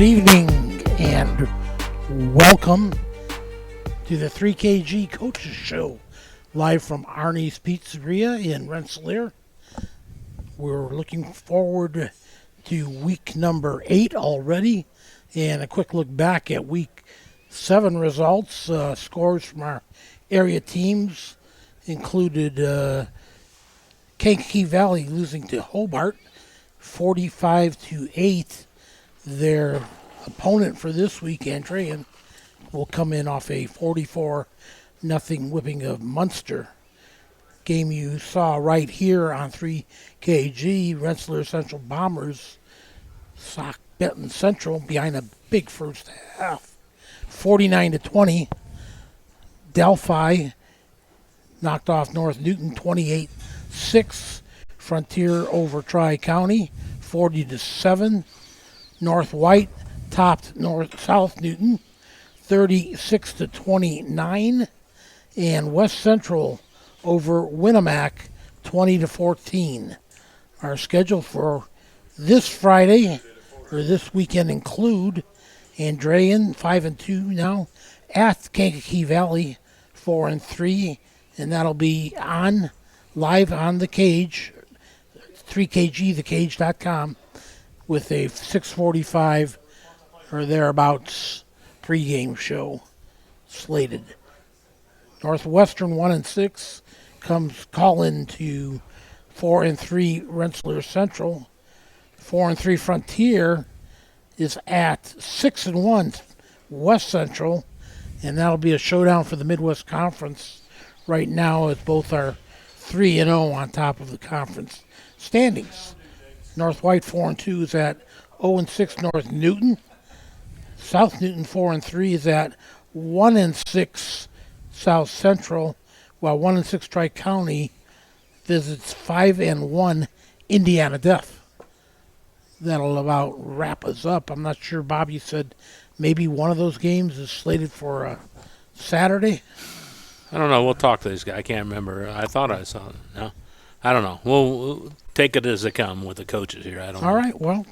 Good evening and welcome to the 3KG Coaches Show, live from Arnie's Pizzeria in Rensselaer. We're looking forward to week number 8 already, and a quick look back at week 7 results. Scores from our area teams included Kage Valley losing to Hobart 45-8. Their opponent for this week, Andrean, will come in off a 44-0 whipping of Munster. Game you saw right here on 3KG, Rensselaer Central Bombers sock Benton Central behind a big first half, 49-20. Delphi knocked off North Newton 28-6. Frontier over Tri-County 40-7. North White topped South Newton 36-29, and West Central over Winnemac 20-14. Our schedule for this Friday or this weekend include Andrean 5-2 now at Kankakee Valley 4-3, and that'll be on live on the Cage, 3KG, thecage.com. with a 6:45 or thereabouts pregame show slated. Northwestern 1-6 comes calling to 4-3 Rensselaer Central. 4-3 Frontier is at 6-1 West Central, and that'll be a showdown for the Midwest Conference right now, as both are 3-0 on top of the conference standings. North White 4-2 is at 0-6 North Newton. South Newton 4-3 is at 1-6 South Central, while 1-6 Tri-County visits 5-1 Indiana Deaf. That'll about wrap us up. I'm not sure, Bob, you said maybe one of those games is slated for Saturday? I don't know. We'll talk to this guy. I can't remember. I thought I saw it. No, I don't know. We'll take it as they come with the coaches here. I don't know. All right. Well,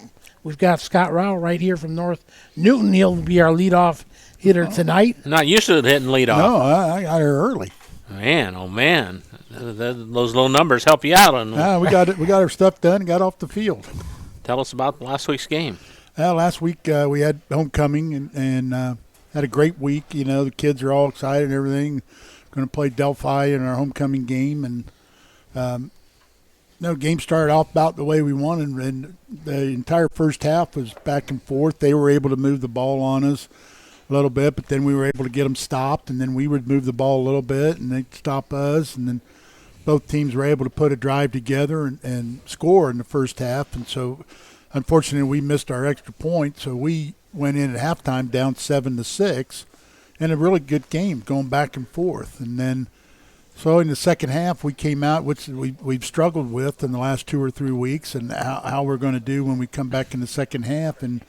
we've got Scott Rao right here from North Newton. He'll be our leadoff hitter tonight. Not used to hitting leadoff. No, I got here early. Man, oh man, those little numbers help you out. We got our stuff done and got off the field. Tell us about last week's game. Last week we had homecoming and had a great week. You know, the kids are all excited and everything. Going to play Delphi in our homecoming game, and the game started off about the way we wanted, and the entire first half was back and forth. They were able to move the ball on us a little bit, but then we were able to get them stopped, and then we would move the ball a little bit, and they'd stop us, and then both teams were able to put a drive together and score in the first half. And so, unfortunately, we missed our extra point, so we went in at halftime down 7-6, and a really good game going back and forth. And then so in the second half, we came out, which we've struggled with in the last 2 or 3 weeks, and how we're going to do when we come back in the second half. And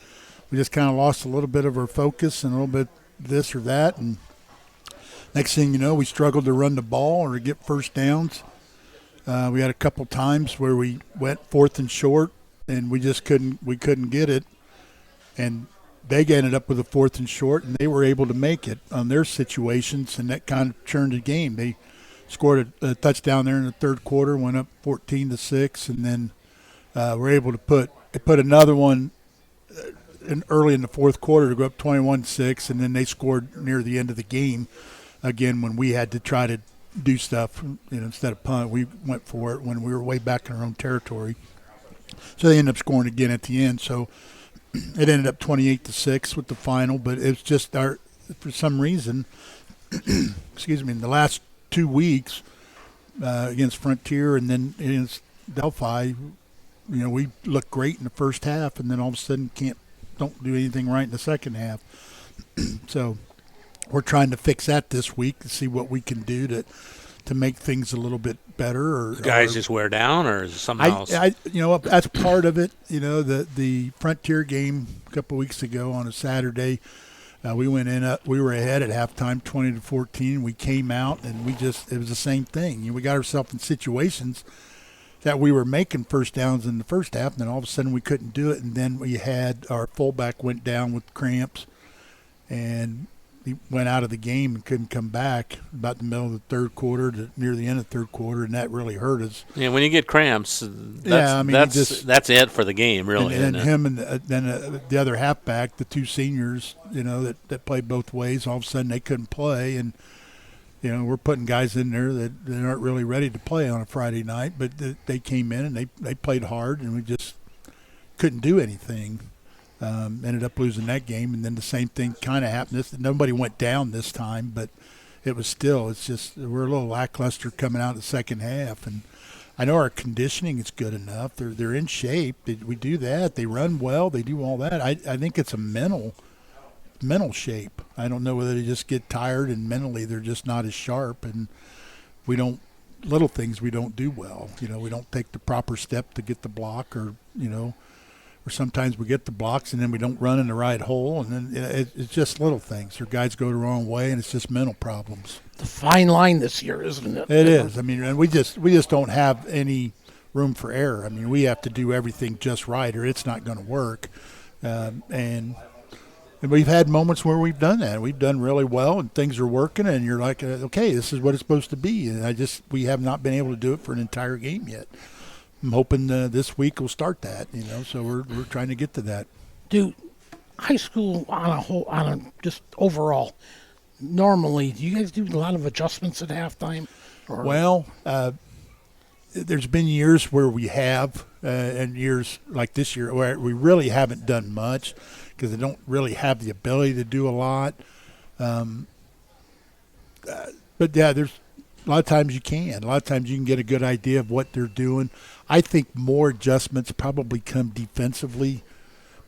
we just kind of lost a little bit of our focus and a little bit this or that. And next thing you know, we struggled to run the ball or to get first downs. We had a couple times where we went 4th and short, and we just couldn't get it. And they ended up with a 4th and short, and they were able to make it on their situations, and that kind of turned the game. They scored a touchdown there in the third quarter, went up 14-6, and then were able to put another one early in the fourth quarter to go up 21-6, and then they scored near the end of the game again when we had to try to do stuff. Instead of punt, we went for it when we were way back in our own territory. So they ended up scoring again at the end. So it ended up 28-6 with the final, but it's just for some reason, excuse me, in the last 2 weeks against Frontier and then against Delphi, we looked great in the first half, and then all of a sudden don't do anything right in the second half. So we're trying to fix that this week to see what we can do to make things a little bit better. Or guys just wear down, or is it something else? That's part of it. The Frontier game a couple of weeks ago on a Saturday, we went in. We were ahead at halftime, 20-14. We came out, and it was the same thing. We got ourselves in situations that we were making first downs in the first half, and then all of a sudden we couldn't do it, and then we had our fullback went down with cramps, and he went out of the game and couldn't come back about the middle of the third quarter to near the end of the third quarter, and that really hurt us. Yeah, when you get cramps, that's it for the game, really. And him and then the other halfback, the two seniors, that played both ways, all of a sudden they couldn't play, and we're putting guys in there that aren't really ready to play on a Friday night, but they came in and they played hard, and we just couldn't do anything. Ended up losing that game, and then the same thing kind of happened. Nobody went down this time, but it's just we're a little lackluster coming out of the second half. And I know our conditioning is good enough. They're in shape. We do that. They run well. They do all that. I think it's a mental shape. I don't know whether they just get tired and mentally they're just not as sharp, and little things we don't do well. We don't take the proper step to get the block, or sometimes we get the blocks and then we don't run in the right hole, and then it's just little things. Or guys go the wrong way, and it's just mental problems. The fine line this year, isn't it? It is. I mean, and we just don't have any room for error. I mean, we have to do everything just right, or it's not going to work. And we've had moments where we've done that. We've done really well, and things are working, and you're like, okay, this is what it's supposed to be. And we have not been able to do it for an entire game yet. I'm hoping this week will start that, so we're trying to get to that. Do high school just overall, normally, do you guys do a lot of adjustments at halftime? Well, there's been years where we have, and years like this year where we really haven't done much because they don't really have the ability to do a lot. But yeah, there's a lot of times you can. A lot of times you can get a good idea of what they're doing. I think more adjustments probably come defensively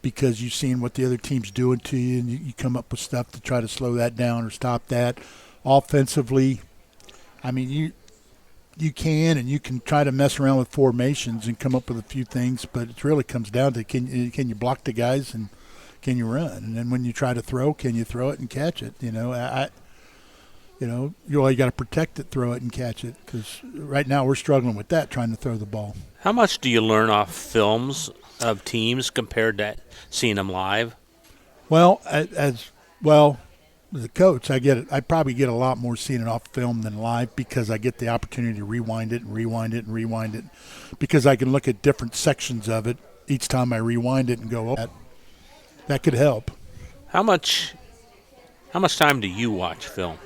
because you've seen what the other team's doing to you, and you come up with stuff to try to slow that down or stop that. Offensively, I mean, you can try to mess around with formations and come up with a few things, but it really comes down to can you block the guys and can you run? And then when you try to throw, can you throw it and catch it? You got to protect it, throw it, and catch it. Because right now we're struggling with that, trying to throw the ball. How much do you learn off films of teams compared to seeing them live? Well, as a coach, I probably get a lot more seeing it off film than live because I get the opportunity to rewind it, because I can look at different sections of it each time I rewind it and go, oh, that could help. How much time do you watch film?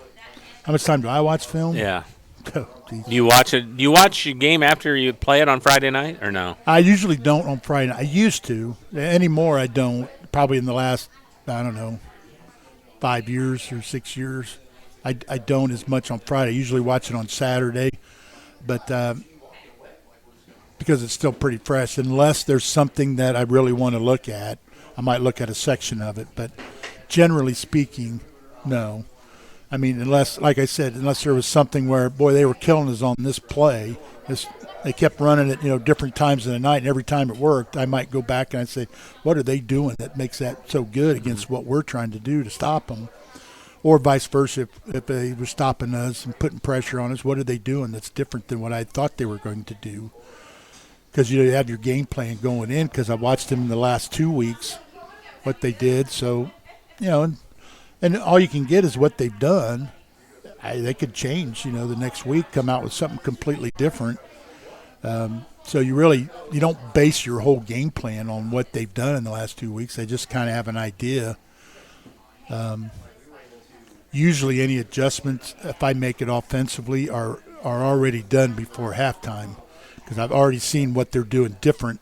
How much time do I watch film? Yeah. Oh, do you watch it? Do you watch your game after you play it on Friday night, or no? I usually don't on Friday night. I used to. Anymore, I don't. Probably in the last, 5 years or 6 years. I don't as much on Friday. I usually watch it on Saturday, but because it's still pretty fresh. Unless there's something that I really want to look at, I might look at a section of it. But generally speaking, no. I mean, unless there was something where, boy, they were killing us on this play. They kept running it, different times in the night, and every time it worked, I might go back and I'd say, what are they doing that makes that so good against what we're trying to do to stop them? Or vice versa, if they were stopping us and putting pressure on us, what are they doing that's different than what I thought they were going to do? Because you have your game plan going in, because I watched them in the last 2 weeks, what they did. So, and all you can get is what they've done. They could change, the next week, come out with something completely different. So you don't base your whole game plan on what they've done in the last 2 weeks. They just kind of have an idea. Usually any adjustments, if I make it offensively, are already done before halftime because I've already seen what they're doing different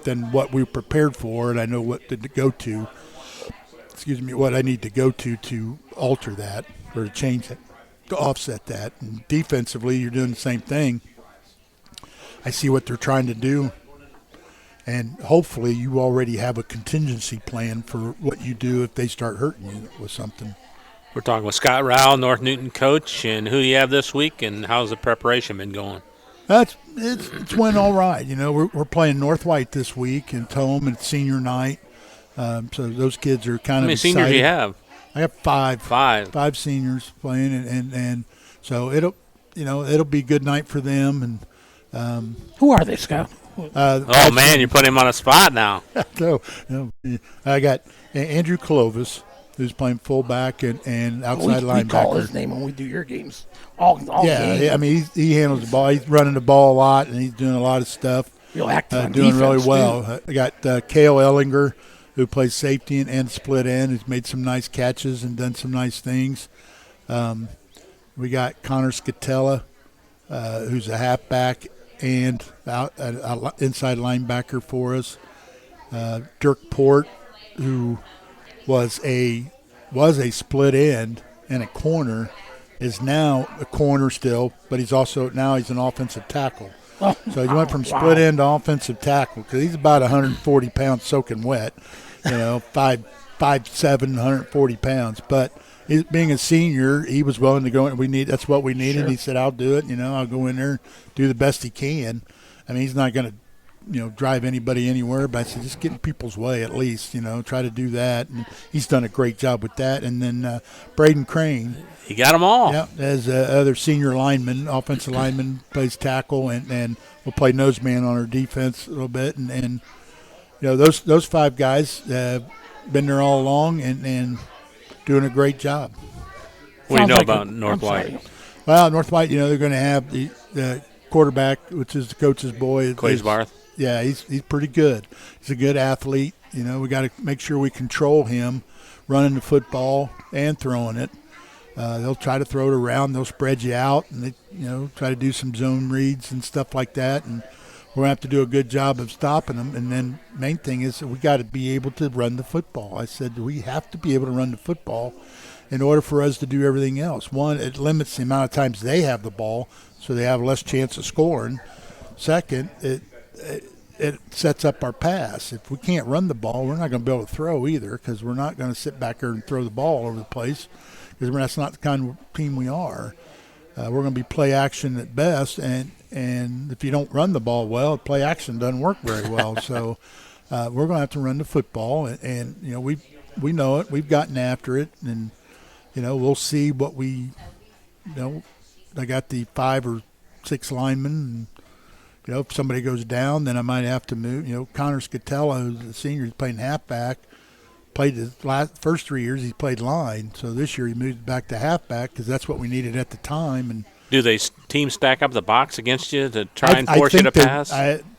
than what we prepared for, and I know what to go to. What I need to go to alter that or to change it, to offset that. And defensively, you're doing the same thing. I see what they're trying to do, and hopefully you already have a contingency plan for what you do if they start hurting you with something. We're talking with Scott Rowell, North Newton coach, and who do you have this week, and how's the preparation been going? It's went all right. We're playing North White this week, and Tome, and it's senior night. So those kids are kind of excited. How many seniors do you have? I have five. Five seniors playing, and so it'll be a good night for them. And Who are they, Scott? Oh man, you put him on a spot now. So, I got Andrew Clovis, who's playing fullback and outside We call his linebacker. name when we do your games. All Yeah, game. I mean he handles the ball. He's running the ball a lot, and he's doing a lot of stuff. Real active on Doing really defense, well. too. I got Cale Ellinger, who plays safety and split end. Who's made some nice catches and done some nice things. We got Connor Scatella, who's a halfback and a inside linebacker for us. Dirk Port, who was a split end and a corner, is now a corner still, but he's an offensive tackle. Oh, So he went from split end to offensive tackle because he's about 140 pounds soaking wet, 5'7", 140 pounds. But being a senior, he was willing to go in. That's what we needed. Sure. He said, "I'll do it. I'll go in there, do the best he can." I mean, he's not going to drive anybody anywhere, but I said, just get in people's way at least, try to do that. And he's done a great job with that. And then Braden Crane, He got them all. yeah, as other senior lineman, offensive lineman, plays tackle and will play nose man on our defense a little bit. And those five guys have been there all along and doing a great job. What do you know Sounds like about a- North I'm White? sorry. Well, North White, they're going to have the quarterback, which is the coach's boy. Clays Barth. Yeah, he's pretty good. He's a good athlete. We got to make sure we control him running the football and throwing it. They'll try to throw it around. They'll spread you out, and they try to do some zone reads and stuff like that. And we're going to have to do a good job of stopping them. And then main thing is we got to be able to run the football. I said we have to be able to run the football in order for us to do everything else. One, it limits the amount of times they have the ball, so they have less chance of scoring. Second, it sets up our pass. If we can't run the ball, we're not going to be able to throw either because we're not going to sit back there and throw the ball all over the place because that's not the kind of team we are. We're going to be play action at best, and if you don't run the ball well, play action doesn't work very well. So we're going to have to run the football, and we know it. We've gotten after it, and we'll see what we I got the 5 or 6 linemen. And, if somebody goes down, then I might have to move. Connor Scatella, who's a senior, he's playing halfback. Played the first 3 years, he played line. So this year he moved back to halfback because that's what we needed at the time. And Do they team stack up the box against you to try and force you to pass?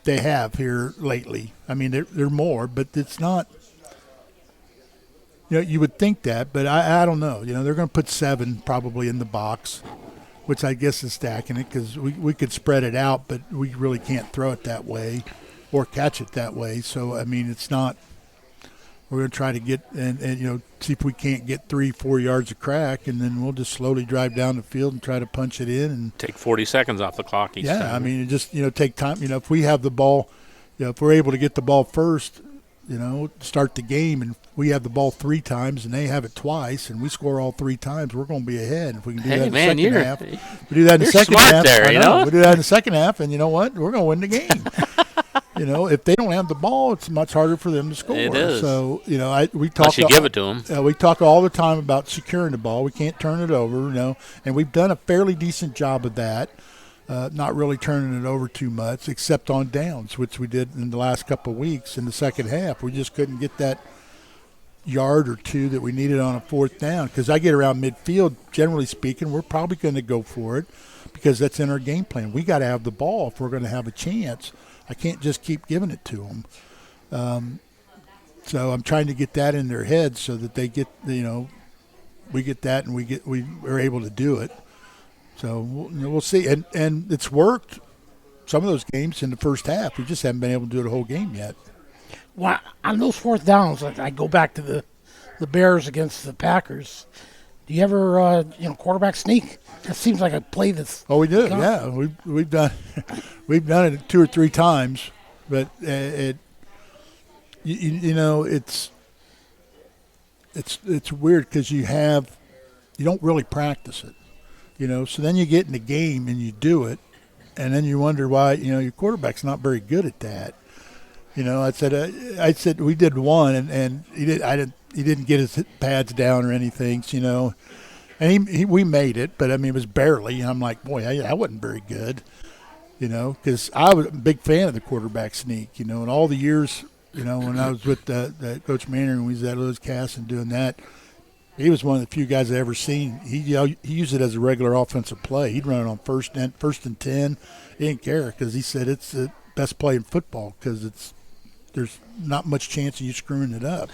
They have here lately. I mean, they're more, but it's not. You would think that, but I don't know. They're going to put 7 probably in the box, which I guess is stacking it because we could spread it out, but we really can't throw it that way or catch it that way. So, I mean, it's not – we're going to try to get and see if we can't get 3-4 yards of crack, and then we'll just slowly drive down the field and try to punch it in. And Take 40 seconds off the clock each time. yeah, I mean, it just, take time. If we have the ball, if we're able to get the ball first, start the game, and we have the ball 3 times and they have it twice, and we score all 3 times, we're going to be ahead. If we can do that in the second half, we do that in the you're second smart half. there, I you know. know? We do that in the second half, and you know what? We're going to win the game. If they don't have the ball, it's much harder for them to score. It is. So, we talk. Unless you give it to them. We talk all the time about securing the ball. We can't turn it over, and we've done a fairly decent job of that. Not really turning it over too much, except on downs, which we did in the last couple of weeks in the second half. We just couldn't get that yard or 2 that we needed on a 4th down. Because I get around midfield, generally speaking, we're probably going to go for it because that's in our game plan. We got to have the ball if we're going to have a chance. I can't just keep giving it to them. So I'm trying to get that in their heads so that they get, we get that and we're able to do it. So we'll see, and it's worked some of those games in the first half. We just haven't been able to do it the whole game yet. Well, on those 4th downs, I go back to the Bears against the Packers. Do you ever, quarterback sneak? That seems like a play that's. Oh, we do. Yeah, we've done we've done it 2 or 3 times, but it's weird because you don't really practice it. So then you get in the game and you do it, and then you wonder why, your quarterback's not very good at that. I said we did one, and he didn't get his pads down or anything, and we made it, but I mean it was barely. And I'm like, boy, that wasn't very good. because I was a big fan of the quarterback sneak, and all the years, when I was with Coach Manning and we was at Lewis Cass and doing that, he was one of the few guys I ever seen. He used it as a regular offensive play. He'd run it on first and 10. He didn't care because he said it's the best play in football because there's not much chance of you screwing it up.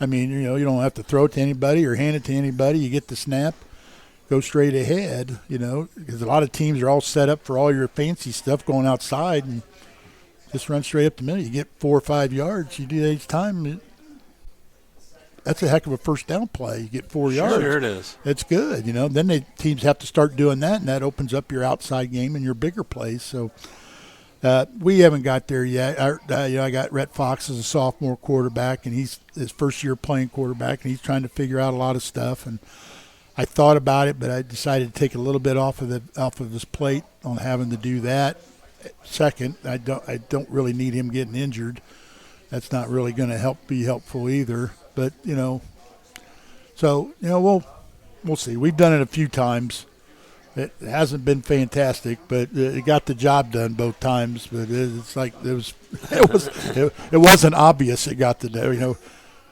I mean, you don't have to throw it to anybody or hand it to anybody. You get the snap, go straight ahead, because a lot of teams are all set up for all your fancy stuff going outside and just run straight up the middle. You get 4 or 5 yards. You do that each time. That's a heck of a first down play. You get 4 yards. Sure it is. It's good, Then teams have to start doing that, and that opens up your outside game and your bigger plays. So we haven't got there yet. I got Rhett Fox as a sophomore quarterback, and he's his first year playing quarterback, and he's trying to figure out a lot of stuff. And I thought about it, but I decided to take a little bit off of his plate on having to do that. Second, I don't really need him getting injured. That's not really going to be helpful either. But we'll see. We've done it a few times. It hasn't been fantastic, but it got the job done both times. But it's like it wasn't obvious it got the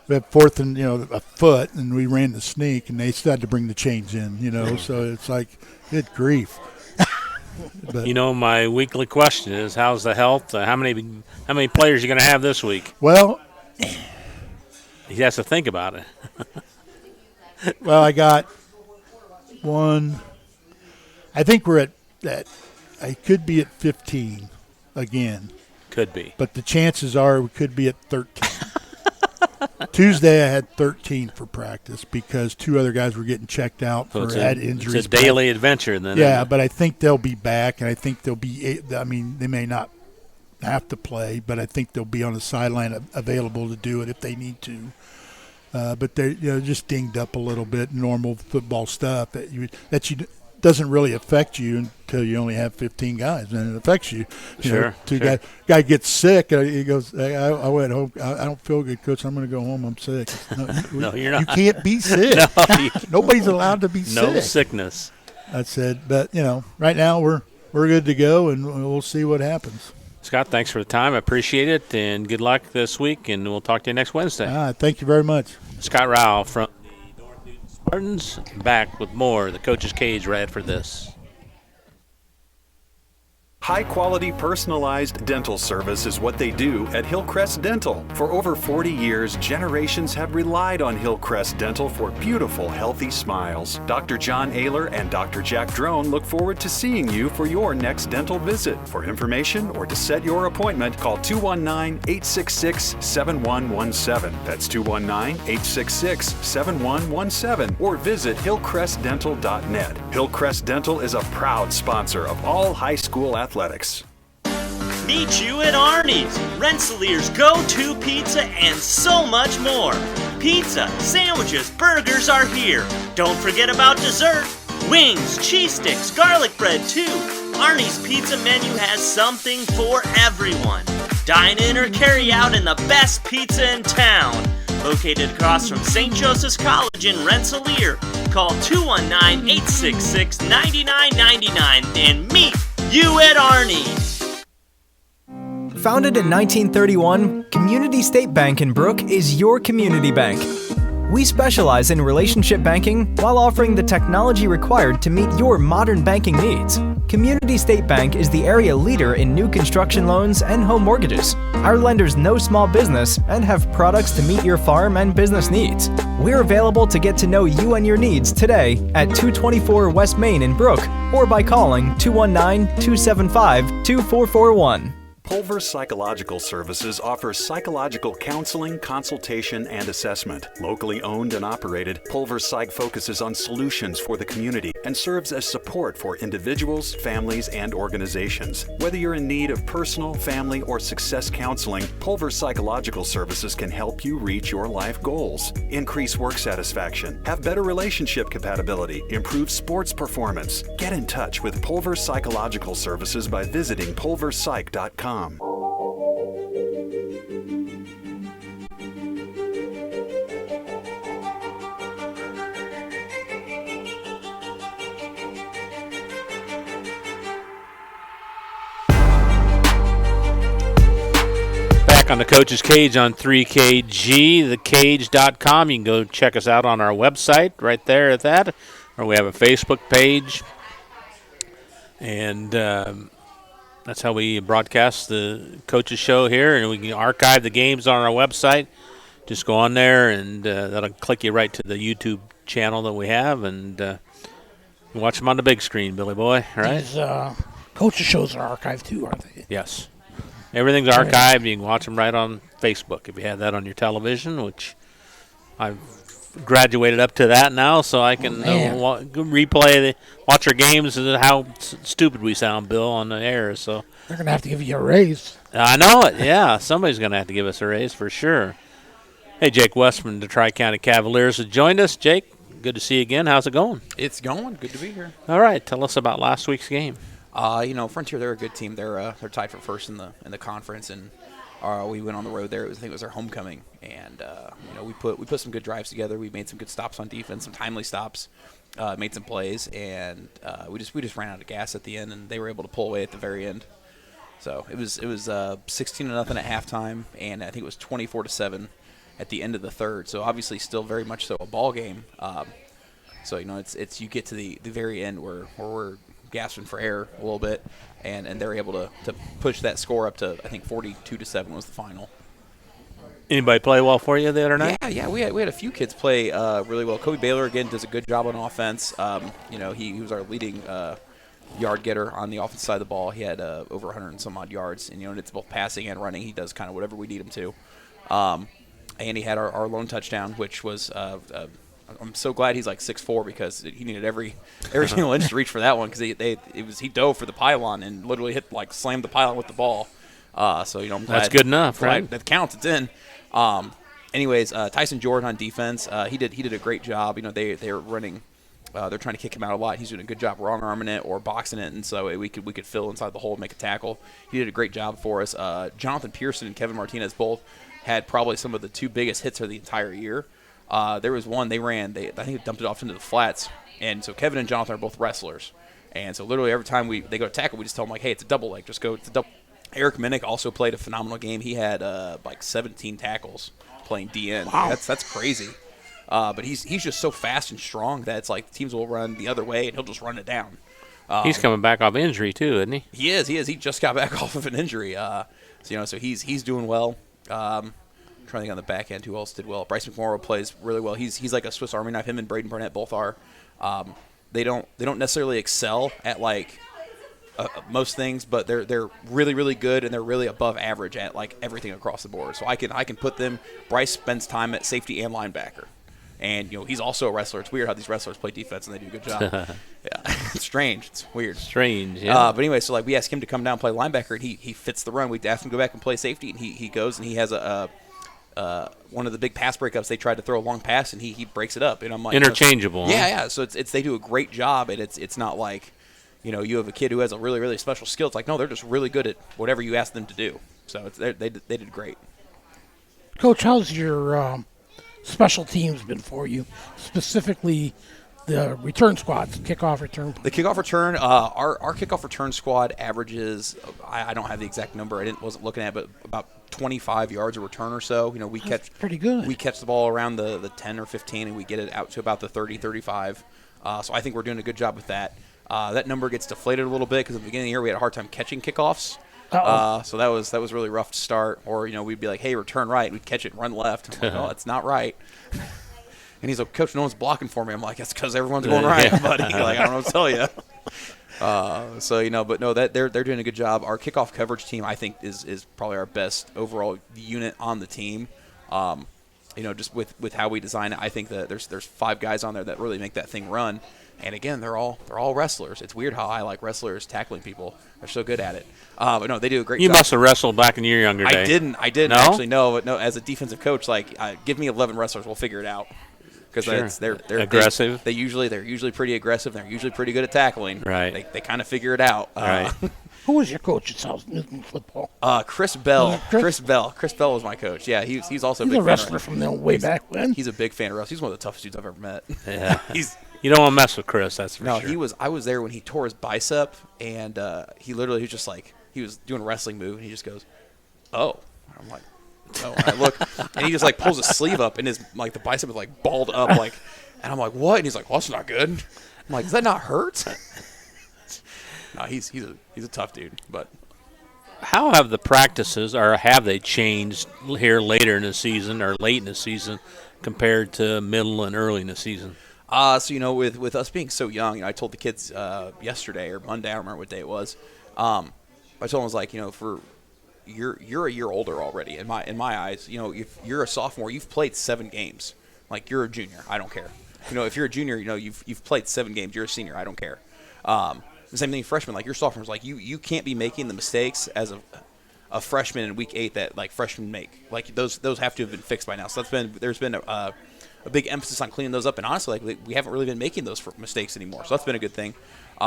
we had fourth and a foot, and we ran the sneak, and they still had to bring the chains in. So it's like, good grief. But, my weekly question is, how's the health? How many players are you going to have this week? Well, he has to think about it. Well, I got one. I think we're at that. I could be at 15 again. Could be. But the chances are we could be at 13. Tuesday I had 13 for practice because 2 other guys were getting checked out for had injuries. It's a daily adventure then. Yeah, but I think they'll be back, and I think they'll be – I mean, they may not have to play, but I think they'll be on the sideline available to do it if they need to. But they're just dinged up a little bit, normal football stuff that doesn't really affect you until you only have 15 guys, and it affects you. Sure. Guy gets sick, he goes, I went home. I don't feel good, Coach. I'm going to go home. I'm sick. No, you're not. You can't be sick. Nobody's allowed to be sick. No sickness. I said, but right now we're good to go, and we'll see what happens. Scott, thanks for the time. I appreciate it, and good luck this week, and we'll talk to you next Wednesday. Thank you very much. Scott Rao from the North Newton Spartans, back with more. The Coach's Cage right after this. High-quality personalized dental service is what they do at Hillcrest Dental. For over 40 years, generations have relied on Hillcrest Dental for beautiful, healthy smiles. Dr. John Ayler and Dr. Jack Drone look forward to seeing you for your next dental visit. For information or to set your appointment, call 219-866-7117. That's 219-866-7117, or visit hillcrestdental.net. Hillcrest Dental is a proud sponsor of all high school athletics. Meet you at Arnie's, Rensselaer's go-to pizza, and so much more. Pizza, sandwiches, burgers are here. Don't forget about dessert. Wings, cheese sticks, garlic bread too. Arnie's pizza menu has something for everyone. Dine in or carry out in the best pizza in town. Located across from St. Joseph's College in Rensselaer. Call 219-866-9999 and meet you at Arnie's. Founded in 1931, Community State Bank in Brook is your community bank. We specialize in relationship banking while offering the technology required to meet your modern banking needs. Community State Bank is the area leader in new construction loans and home mortgages. Our lenders know small business and have products to meet your farm and business needs. We're available to get to know you and your needs today at 224 West Main in Brook, or by calling 219-275-2441. Pulver Psychological Services offers psychological counseling, consultation, and assessment. Locally owned and operated, Pulver Psych focuses on solutions for the community and serves as support for individuals, families, and organizations. Whether you're in need of personal, family, or success counseling, Pulver Psychological Services can help you reach your life goals. Increase work satisfaction, have better relationship compatibility, improve sports performance. Get in touch with Pulver Psychological Services by visiting pulverpsych.com. back on the Coach's Cage on 3KG, thecage.com. You can go check us out on our website right there at that. Or we have a Facebook page. And that's how we broadcast the Coach's Show here. And we can archive the games on our website. Just go on there, and that'll click you right to the YouTube channel that we have. And you watch them on the big screen, Billy Boy, right? These coaches' shows are archived too, aren't they? Yes. Everything's archived. You can watch them right on Facebook if you have that on your television, which I've graduated up to that now, so I can watch our games and how stupid we sound, Bill, on the air. So they're going to have to give you a raise. I know it, yeah. Somebody's going to have to give us a raise for sure. Hey, Jake West from the Tri-County Cavaliers has joined us. Jake, good to see you again. How's it going? It's going. Good to be here. All right. Tell us about last week's game. Frontier, they're a good team. They're tied for first in the conference, and we went on the road there. I think it was our homecoming, and we put some good drives together. We made some good stops on defense, some timely stops, made some plays, and we just ran out of gas at the end, and they were able to pull away at the very end. So it was 16-0 at halftime, and I think it was 24-7 at the end of the third. So obviously still very much so a ball game. So it's you get to the very end where we're gasping for air a little bit, and they're able to push that score up to, I think 42-7 was the final. Anybody play well for you the other night? Yeah, we had a few kids play really well. Kobe Baylor again does a good job on offense. He was our leading yard getter on the offensive side of the ball. He had over 100 and some odd yards, and it's both passing and running. He does kind of whatever we need him to. And he had our lone touchdown, which was I'm so glad he's like 6'4", because he needed every single inch to reach for that one, because he dove for the pylon and literally slammed the pylon with the ball. I'm glad that's good enough, right? That counts. It's in. Tyson Jordan on defense, he did a great job. They're running. They're trying to kick him out a lot. He's doing a good job wrong arming it or boxing it, and so we could fill inside the hole and make a tackle. He did a great job for us. Jonathan Pearson and Kevin Martinez both had probably some of the two biggest hits of the entire year. There was one they ran. I think they dumped it off into the flats, and so Kevin and Jonathan are both wrestlers, and so literally every time they go to tackle, we just tell them hey, it's a double leg, just go. It's a double. Eric Minnick also played a phenomenal game. He had 17 tackles playing DN. Wow. That's crazy. But he's just so fast and strong that it's teams will run the other way and he'll just run it down. He's coming back off injury too, isn't he? He is. He just got back off of an injury. So he's doing well. I'm trying to think on the back end who else did well. Bryce McMorrow plays really well. He's like a Swiss Army knife. Him and Braden Burnett both are. They don't necessarily excel at most things, but they're really, really good, and they're really above average at everything across the board. So I can put them. Bryce spends time at safety and linebacker, and he's also a wrestler. It's weird how these wrestlers play defense and they do a good job. Yeah, it's strange. It's weird. Strange. Yeah. But anyway, so we asked him to come down and play linebacker, and he fits the run. We asked him to go back and play safety, and he goes and he has one of the big pass breakups. They tried to throw a long pass, and he breaks it up. And I'm like, interchangeable. Yeah. So it's they do a great job, and it's not like. You have a kid who has a really, really special skill. It's no, they're just really good at whatever you ask them to do. So they did great. Coach, how's your special teams been for you? Specifically, the return squads, kickoff return. The kickoff return, our kickoff return squad averages. I don't have the exact number. Wasn't looking at, but about 25 yards a return or so. We That's catch pretty good. We catch the ball around the 10 or 15, and we get it out to about the 30, 35. So I think we're doing a good job with that. That number gets deflated a little bit because at the beginning of the year we had a hard time catching kickoffs. So that was really rough to start. Or we'd be like, hey, return right. We'd catch it and run left. I'm like, oh, it's not right. And he's like, Coach, no one's blocking for me. I'm like, that's because everyone's going right, buddy. I don't know what to tell you. But no, that they're doing a good job. Our kickoff coverage team, I think, is probably our best overall unit on the team. Just with how we design it, I think that there's 5 guys on there that really make that thing run. And again, they're all wrestlers. It's weird how I like wrestlers tackling people. They're so good at it. But no, they do a great job. You must have wrestled back in your younger day. I didn't no? actually. No, but no. As a defensive coach, give me 11 wrestlers, we'll figure it out. Because they're aggressive. They're usually pretty aggressive. They're usually pretty good at tackling. Right. They kind of figure it out. Right. Who was your coach at South Newton football? Chris Bell. Chris Bell was my coach. Yeah, he's also He's a big a wrestler from the way back when. He's a big fan of wrestling. He's one of the toughest dudes I've ever met. Yeah. You don't want to mess with Chris, that's for sure. No, I was there when he tore his bicep, and he literally was just he was doing a wrestling move, and he just goes, oh. I'm like, So I look, and he just like pulls his sleeve up, and his like the bicep is like balled up, like, and I'm like, what? And he's like, well, that's not good. I'm like, does that not hurt? No, he's a tough dude, but. How have the practices, or have they changed here later in the season or late in the season compared to middle and early in the season? So with us being so young, I told the kids yesterday or Monday, I don't remember what day it was. I told them, I was like, for you're a year older already in my eyes. If you're a sophomore, you've played 7 games. Like, you're a junior, I don't care. If you're a junior, you've played 7 games. You're a senior, I don't care. The same thing, freshman. Like, you're sophomores. Like, you can't be making the mistakes as a freshman in week 8 that like freshmen make. Like, those have to have been fixed by now. So there's been a big emphasis on cleaning those up. And honestly, like, we haven't really been making those mistakes anymore. So that's been a good thing.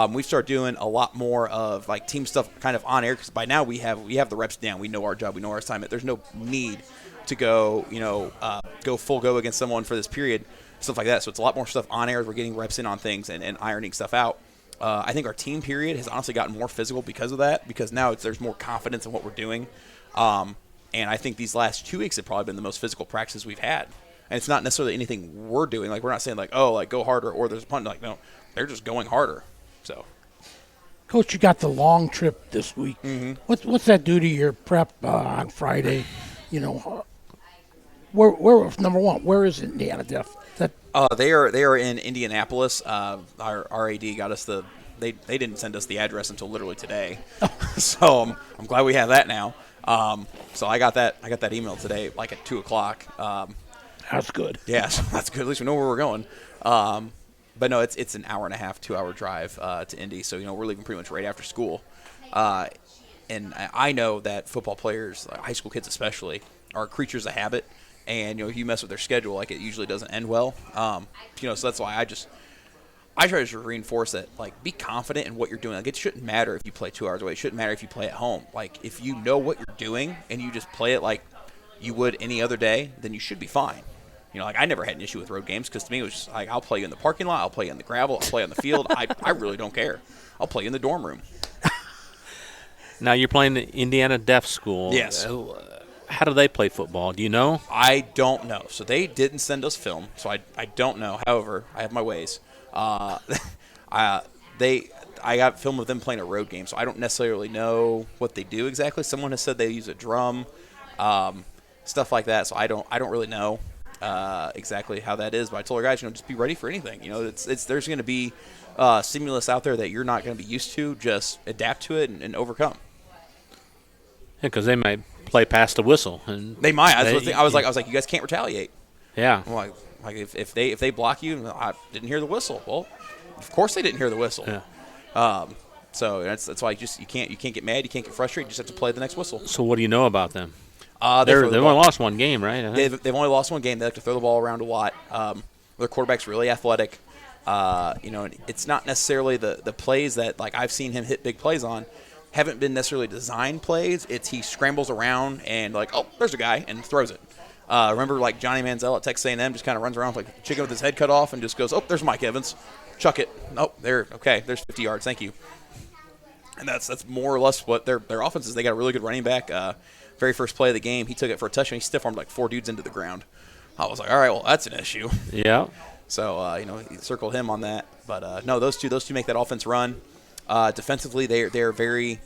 We've started doing a lot more of like team stuff kind of on air, because by now we have the reps down. We know our job. We know our assignment. There's no need to go go full go against someone for this period, stuff like that. So it's a lot more stuff on air. We're getting reps in on things and ironing stuff out. I think our team period has honestly gotten more physical because of that, because now there's more confidence in what we're doing. And I think these last 2 weeks have probably been the most physical practices we've had. And it's not necessarily anything we're doing. Like, we're not saying like, oh, like go harder or there's a punt. Like, no, they're just going harder. So, Coach, you got the long trip this week. Mm-hmm. What's that do to your prep on Friday? Where number one? Where is Indiana Def? They are in Indianapolis. Our AD got us they didn't send us the address until literally today, so I'm glad we have that now. So I got that email today, like at 2:00. That's good. Yeah, so that's good. At least we know where we're going. But no, it's an hour and a half, 2-hour drive to Indy. So we're leaving pretty much right after school. And I know that football players, like high school kids especially, are creatures of habit. And if you mess with their schedule, like, it usually doesn't end well. So that's why I try to reinforce that, like, be confident in what you're doing. Like, it shouldn't matter if you play 2 hours away. It shouldn't matter if you play at home. Like, if you know what you're doing and you just play it like you would any other day, then you should be fine. Like, I never had an issue with road games, because to me it was just like, I'll play you in the parking lot, I'll play you in the gravel, I'll play you on the field. I really don't care. I'll play you in the dorm room. Now, you're playing the Indiana Deaf School. Yes. How do they play football? Do you know? I don't know. So they didn't send us film, so I don't know. However, I have my ways. I got film of them playing a road game, so I don't necessarily know what they do exactly. Someone has said they use a drum, stuff like that. So I don't really know exactly how that is. But I told our guys, just be ready for anything. There's going to be stimulus out there that you're not going to be used to. Just adapt to it and overcome. Yeah, because they might play past the whistle, and they might. I was like, you guys can't retaliate. Yeah. I'm like if they block you, I didn't hear the whistle. Well, of course they didn't hear the whistle. Yeah. So that's why you can't get mad, you can't get frustrated. You just have to play the next whistle. So what do you know about them? They've only lost one game, right? They've only lost one game. They like to throw the ball around a lot. Their quarterback's really athletic. It's not necessarily the plays that, like, I've seen him hit big plays on, haven't been necessarily designed plays. It's he scrambles around and, like, oh, there's a guy, and throws it. Remember, like, Johnny Manziel at Texas A&M just kind of runs around like a chicken with his head cut off and just goes, oh, there's Mike Evans. Chuck it. Oh, there's 50 yards. Thank you. And that's more or less what their offense is. They got a really good running back. Very first play of the game, he took it for a touchdown. He stiff-armed like 4 dudes into the ground. I was like, all right, well, that's an issue. Yeah. So, he circled him on that. But, no, those two make that offense run. Defensively, they're very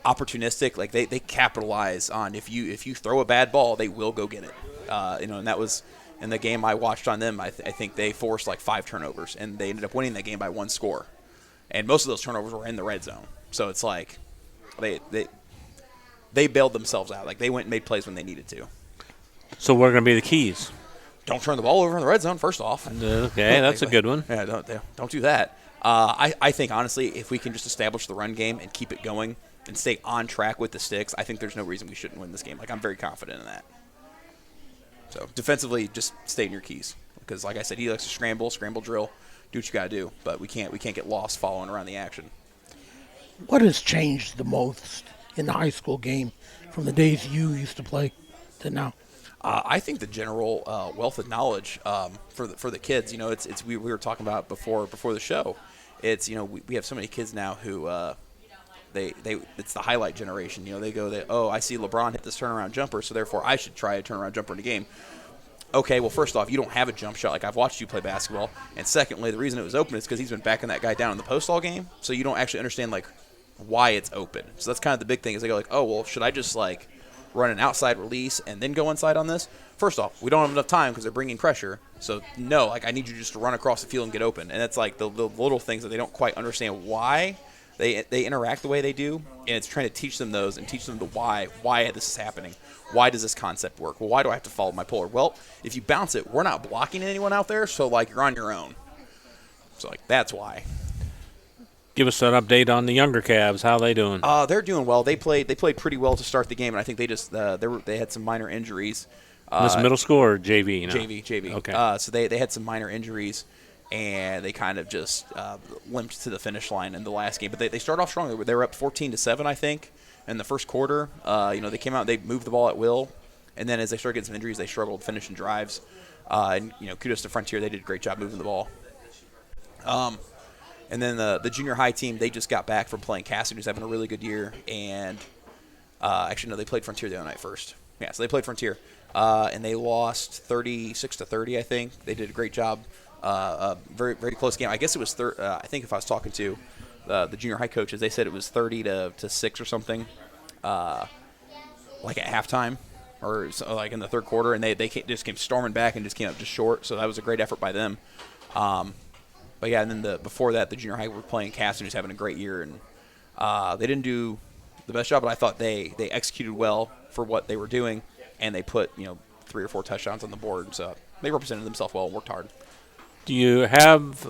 opportunistic. Like, they capitalize on if you throw a bad ball, they will go get it. And that was in the game I watched on them. I think they forced like 5 turnovers, and they ended up winning that game by 1 score. And most of those turnovers were in the red zone. So it's like they bailed themselves out. Like, they went and made plays when they needed to. So what are going to be the keys? Don't turn the ball over in the red zone, first off. Okay, that's a good one. Yeah, don't do that. I think, honestly, if we can just establish the run game and keep it going and stay on track with the sticks, I think there's no reason we shouldn't win this game. Like, I'm very confident in that. So, defensively, just stay in your keys. Because, like I said, he likes to scramble drill, do what you got to do. But we can't get lost following around the action. What has changed the most in the high school game from the days you used to play to now? I think the general wealth of knowledge for the kids. It's we were talking about before the show. It's we have so many kids now who it's the highlight generation. They go, I see LeBron hit this turnaround jumper, so therefore I should try a turnaround jumper in a game. Okay, well, first off, you don't have a jump shot like I've watched you play basketball. And secondly, the reason it was open is because he's been backing that guy down in the post all game, so you don't actually understand, why it's open. So that's kind of the big thing is they go oh, well, should I just, run an outside release and then go inside on this? First off, we don't have enough time because they're bringing pressure. So, no, I need you just to run across the field and get open. And it's the little things that they don't quite understand why they interact the way they do, and it's trying to teach them those and teach them the why this is happening. Why does this concept work? Well, why do I have to follow my puller? Well, if you bounce it, we're not blocking anyone out there, so you're on your own. So that's why. Give us an update on the younger Cavs. How are they doing? They're doing well. They played pretty well to start the game, and I think they just they had some minor injuries. This middle school or JV? JV. Okay. So they had some minor injuries, and they kind of just limped to the finish line in the last game. But they started off strong. They were up 14-7, I think, in the first quarter. They came out, they moved the ball at will, and then as they started getting some injuries, they struggled finishing drives. And kudos to Frontier, they did a great job moving the ball. And then the junior high team, they just got back from playing Cassidy, who's having a really good year. And actually, no, they played Frontier the other night first. Yeah, so they played Frontier. And they lost 36-30, I think. They did a great job. Very, very close game. I guess it was I think if I was talking to the junior high coaches, they said it was 30-6 or something, at halftime or so, in the third quarter. And they just came storming back and just came up just short. So that was a great effort by them. But yeah, and then before that, the junior high were playing Cassidy, who's having a great year, and they didn't do the best job, but I thought they executed well for what they were doing, and they put 3 or 4 touchdowns on the board, so they represented themselves well and worked hard. Do you have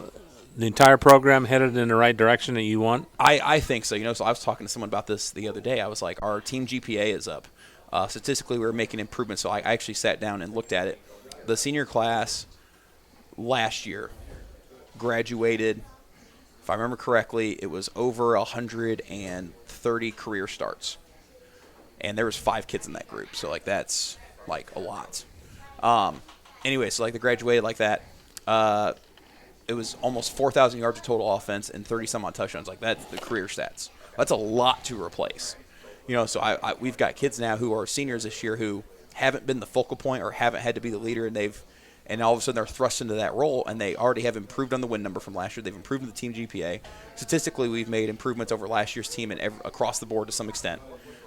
the entire program headed in the right direction that you want? I think so. So I was talking to someone about this the other day. I was like, our team GPA is up. Statistically, we were making improvements, so I actually sat down and looked at it. The senior class last year graduated, if I remember correctly, it was over 130 career starts, and there was 5 kids in that group, so that's a lot. Anyway, so they graduated like that. It was almost 4,000 yards of total offense and 30 some odd touchdowns. That's the career stats. That's a lot to replace. So we've got kids now who are seniors this year who haven't been the focal point or haven't had to be the leader, and all of a sudden they're thrust into that role, and they already have improved on the win number from last year. They've improved the team GPA. Statistically, we've made improvements over last year's team and across the board to some extent.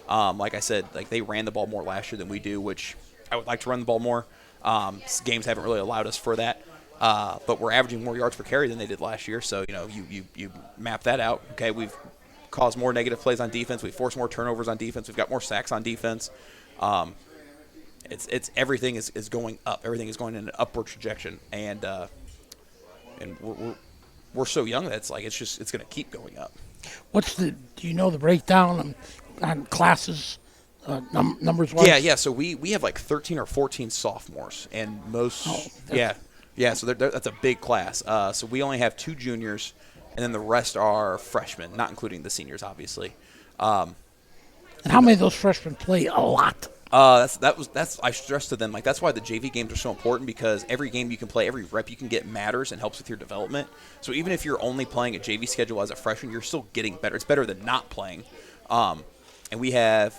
Like I said, they ran the ball more last year than we do, which I would like to run the ball more. Games haven't really allowed us for that. But we're averaging more yards per carry than they did last year. So, you map that out. Okay, we've caused more negative plays on defense. We've forced more turnovers on defense. We've got more sacks on defense. It's everything is going up. Everything is going in an upward trajectory, and we're so young that it's going to keep going up. Do you know the breakdown on classes, numbers wise? Yeah. So we have 13 or 14 sophomores, and most So that's a big class. So we only have 2 juniors, and then the rest are freshmen, not including the seniors, obviously. And how many of those freshmen play a lot? That's I stress to them, that's why the JV games are so important, because every game you can play, every rep you can get matters and helps with your development. So even if you're only playing a JV schedule as a freshman, you're still getting better. It's better than not playing. And we have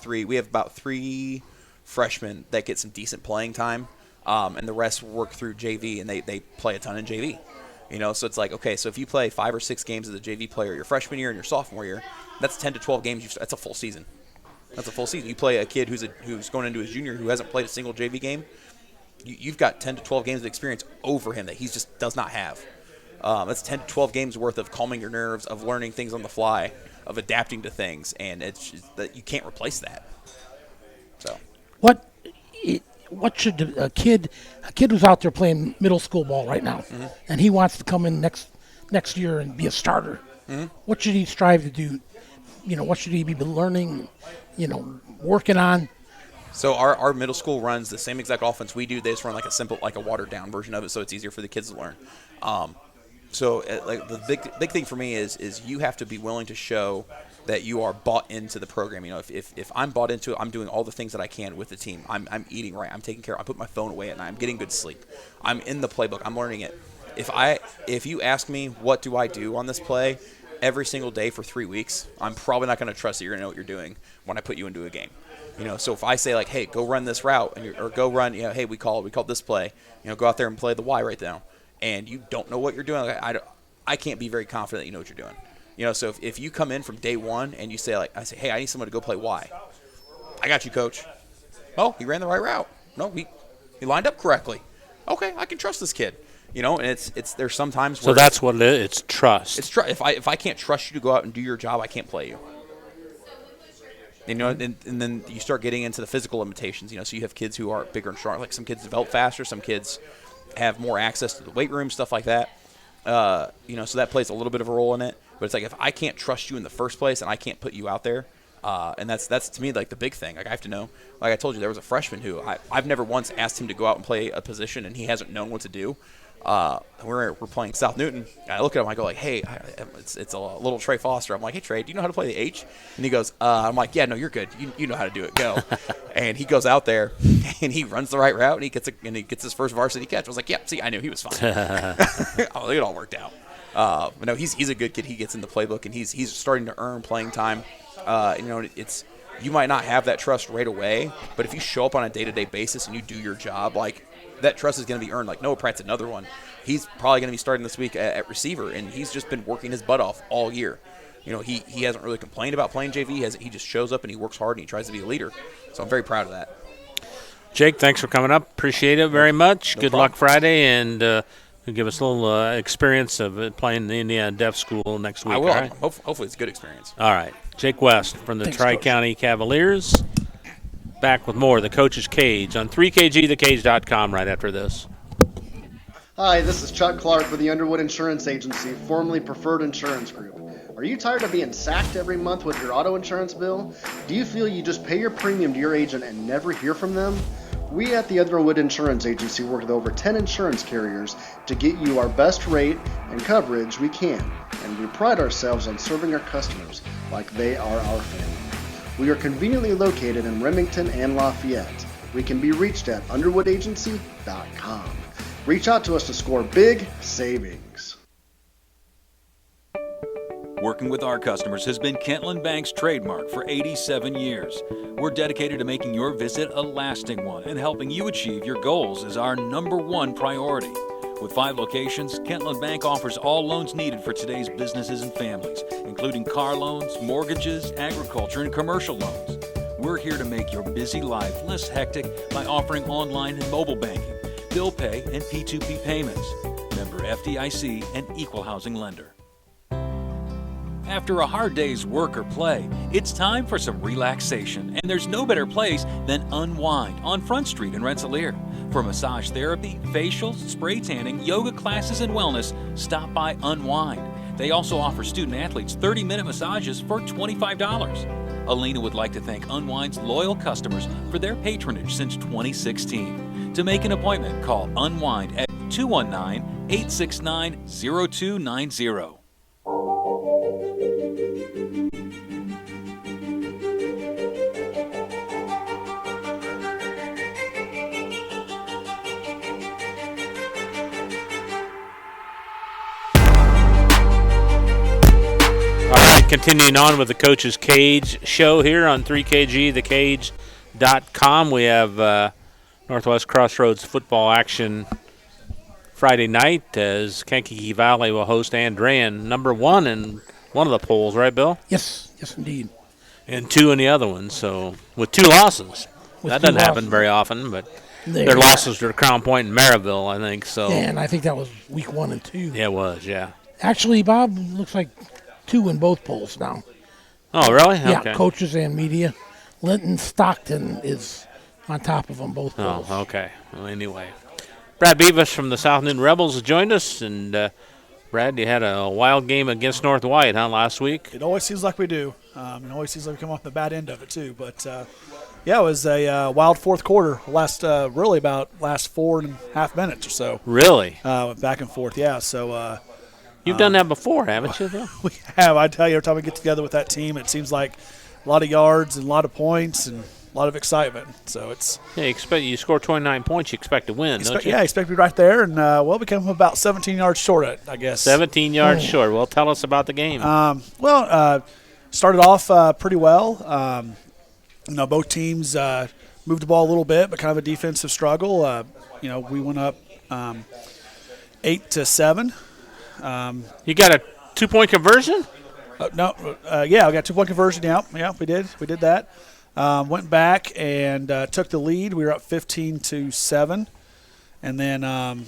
we have about 3 freshmen that get some decent playing time, and the rest work through JV, and they play a ton in JV. So it's okay, so if you play 5 or 6 games as a JV player your freshman year and your sophomore year, that's 10 to 12 games. That's a full season. You play a kid who's going into his junior who hasn't played a single JV game, you've got 10 to 12 games of experience over him that he just does not have. That's 10 to 12 games worth of calming your nerves, of learning things on the fly, of adapting to things, and it's just that you can't replace that. So, what should a kid who's out there playing middle school ball right now, mm-hmm. and he wants to come in next year and be a starter? Mm-hmm. What should he strive to do? What should he be learning? Working on? So our middle school runs the same exact offense we do. They just run a simple, a watered down version of it, so it's easier for the kids to learn. So the big thing for me is you have to be willing to show that you are bought into the program. If I'm bought into it, I'm doing all the things that I can with the team. I'm eating right. I'm taking care. I put my phone away at night. I'm getting good sleep. I'm in the playbook. I'm learning it. If you ask me what do I do on this play, every single day for 3 weeks, I'm probably not going to trust that you're going to know what you're doing when I put you into a game. So if I say like, hey, go run this route, or go run, hey, we called this play, go out there and play the Y right now, and you don't know what you're doing, like, I can't be very confident that you know what you're doing. So if you come in from day one and you say like, I say, hey, I need someone to go play Y. I got you, coach. Oh, he ran the right route. No, he lined up correctly. Okay, I can trust this kid. And it's there's sometimes where So that's what it is. It's trust. it's if I can't trust you to go out and do your job, I can't play you. And then you start getting into the physical limitations. So you have kids who are bigger and stronger. Like some kids develop faster, some kids have more access to the weight room, stuff like that. So that plays a little bit of a role in it. But it's like if I can't trust you in the first place and I can't put you out there, and that's to me like the big thing. Like I have to know. Like I told you, there was a freshman who I've never once asked him to go out and play a position, and he hasn't known what to do. We're playing South Newton, and I look at him, I go like, hey, it's a little Trey Foster. I'm like, hey Trey, do you know how to play the H? And he goes, I'm like, yeah, no, you're good. You know how to do it. Go. And he goes out there and he runs the right route and he gets his first varsity catch. I was like, yeah, see, I knew he was fine. It all worked out. But no, he's a good kid. He gets in the playbook and he's starting to earn playing time. You might not have that trust right away, but if you show up on a day-to-day basis and you do your job, like that trust is going to be earned. Like Noah Pratt's another one. He's probably going to be starting this week at receiver, and he's just been working his butt off all year. He hasn't really complained about playing JV. He just shows up and he works hard and he tries to be a leader. So I'm very proud of that. Jake, thanks for coming up. Appreciate it very much. No Good problem. luck Friday, and give us a little experience of playing the Indiana Deaf School next week. I will. All right? Hopefully it's a good experience. All right. Jake West from the Thanks, Tri-County Cavaliers. Back with more of the Coach's Cage on 3kgthecage.com right after this. Hi, this is Chuck Clark with the Underwood Insurance Agency, formerly Preferred Insurance Group. Are you tired of being sacked every month with your auto insurance bill? Do you feel you just pay your premium to your agent and never hear from them? We at the Underwood Insurance Agency work with over 10 insurance carriers to get you our best rate and coverage we can, and we pride ourselves on serving our customers like they are our family. We are conveniently located in Remington and Lafayette. We can be reached at underwoodagency.com. Reach out to us to score big savings. Working with our customers has been Kentland Bank's trademark for 87 years. We're dedicated to making your visit a lasting one, and helping you achieve your goals is our #1 priority. With 5 locations, Kentland Bank offers all loans needed for today's businesses and families, including car loans, mortgages, agriculture, and commercial loans. We're here to make your busy life less hectic by offering online and mobile banking, bill pay, and P2P payments. Member FDIC and equal housing lender. After a hard day's work or play, it's time for some relaxation, and there's no better place than Unwind on Front Street in Rensselaer. For massage therapy, facials, spray tanning, yoga classes, and wellness, stop by Unwind. They also offer student athletes 30-minute massages for $25. Alina would like to thank Unwind's loyal customers for their patronage since 2016. To make an appointment, call Unwind at 219-869-0290. Continuing on with the Coach's Cage show here on 3kgthecage.com. We have Northwest Crossroads football action Friday night as Kankakee Valley will host Andrean, #1 in one of the polls, right, Bill? Yes, indeed. And 2 in the other one, so with 2 losses. That doesn't happen very often, but their losses to Crown Point and Maryville, I think. So. And I think that was week 1 and 2. Yeah, it was, yeah. Actually, Bob, looks like 2 in both polls now. Oh, really? Yeah, okay. coaches and media. Linton Stockton is on top of them both polls. Oh, okay. Well, anyway. Brad Beavis from the South Newton Rebels has joined us. And, Brad, you had a wild game against North White, last week? It always seems like we do. It always seems like we come off the bad end of it, too. But, yeah, it was a wild fourth quarter. Last 4.5 minutes or so. Really? Back and forth, yeah. So you've done that before, haven't you, Bill? We have. I tell you, every time we get together with that team, it seems like a lot of yards and a lot of points. And lot of excitement. So it's you score 29 points, you expect to win, don't you? yeah, expect to be right there, and we came about 17 yards short, I guess. 17 yards short. Well, tell us about the game. Started off pretty well. Both teams moved the ball a little bit, but kind of a defensive struggle. We went up 8-7. You got a 2-point conversion? I got 2-point conversion. Yeah, we did. We did that. Went back and took the lead. We were up 15-7, and then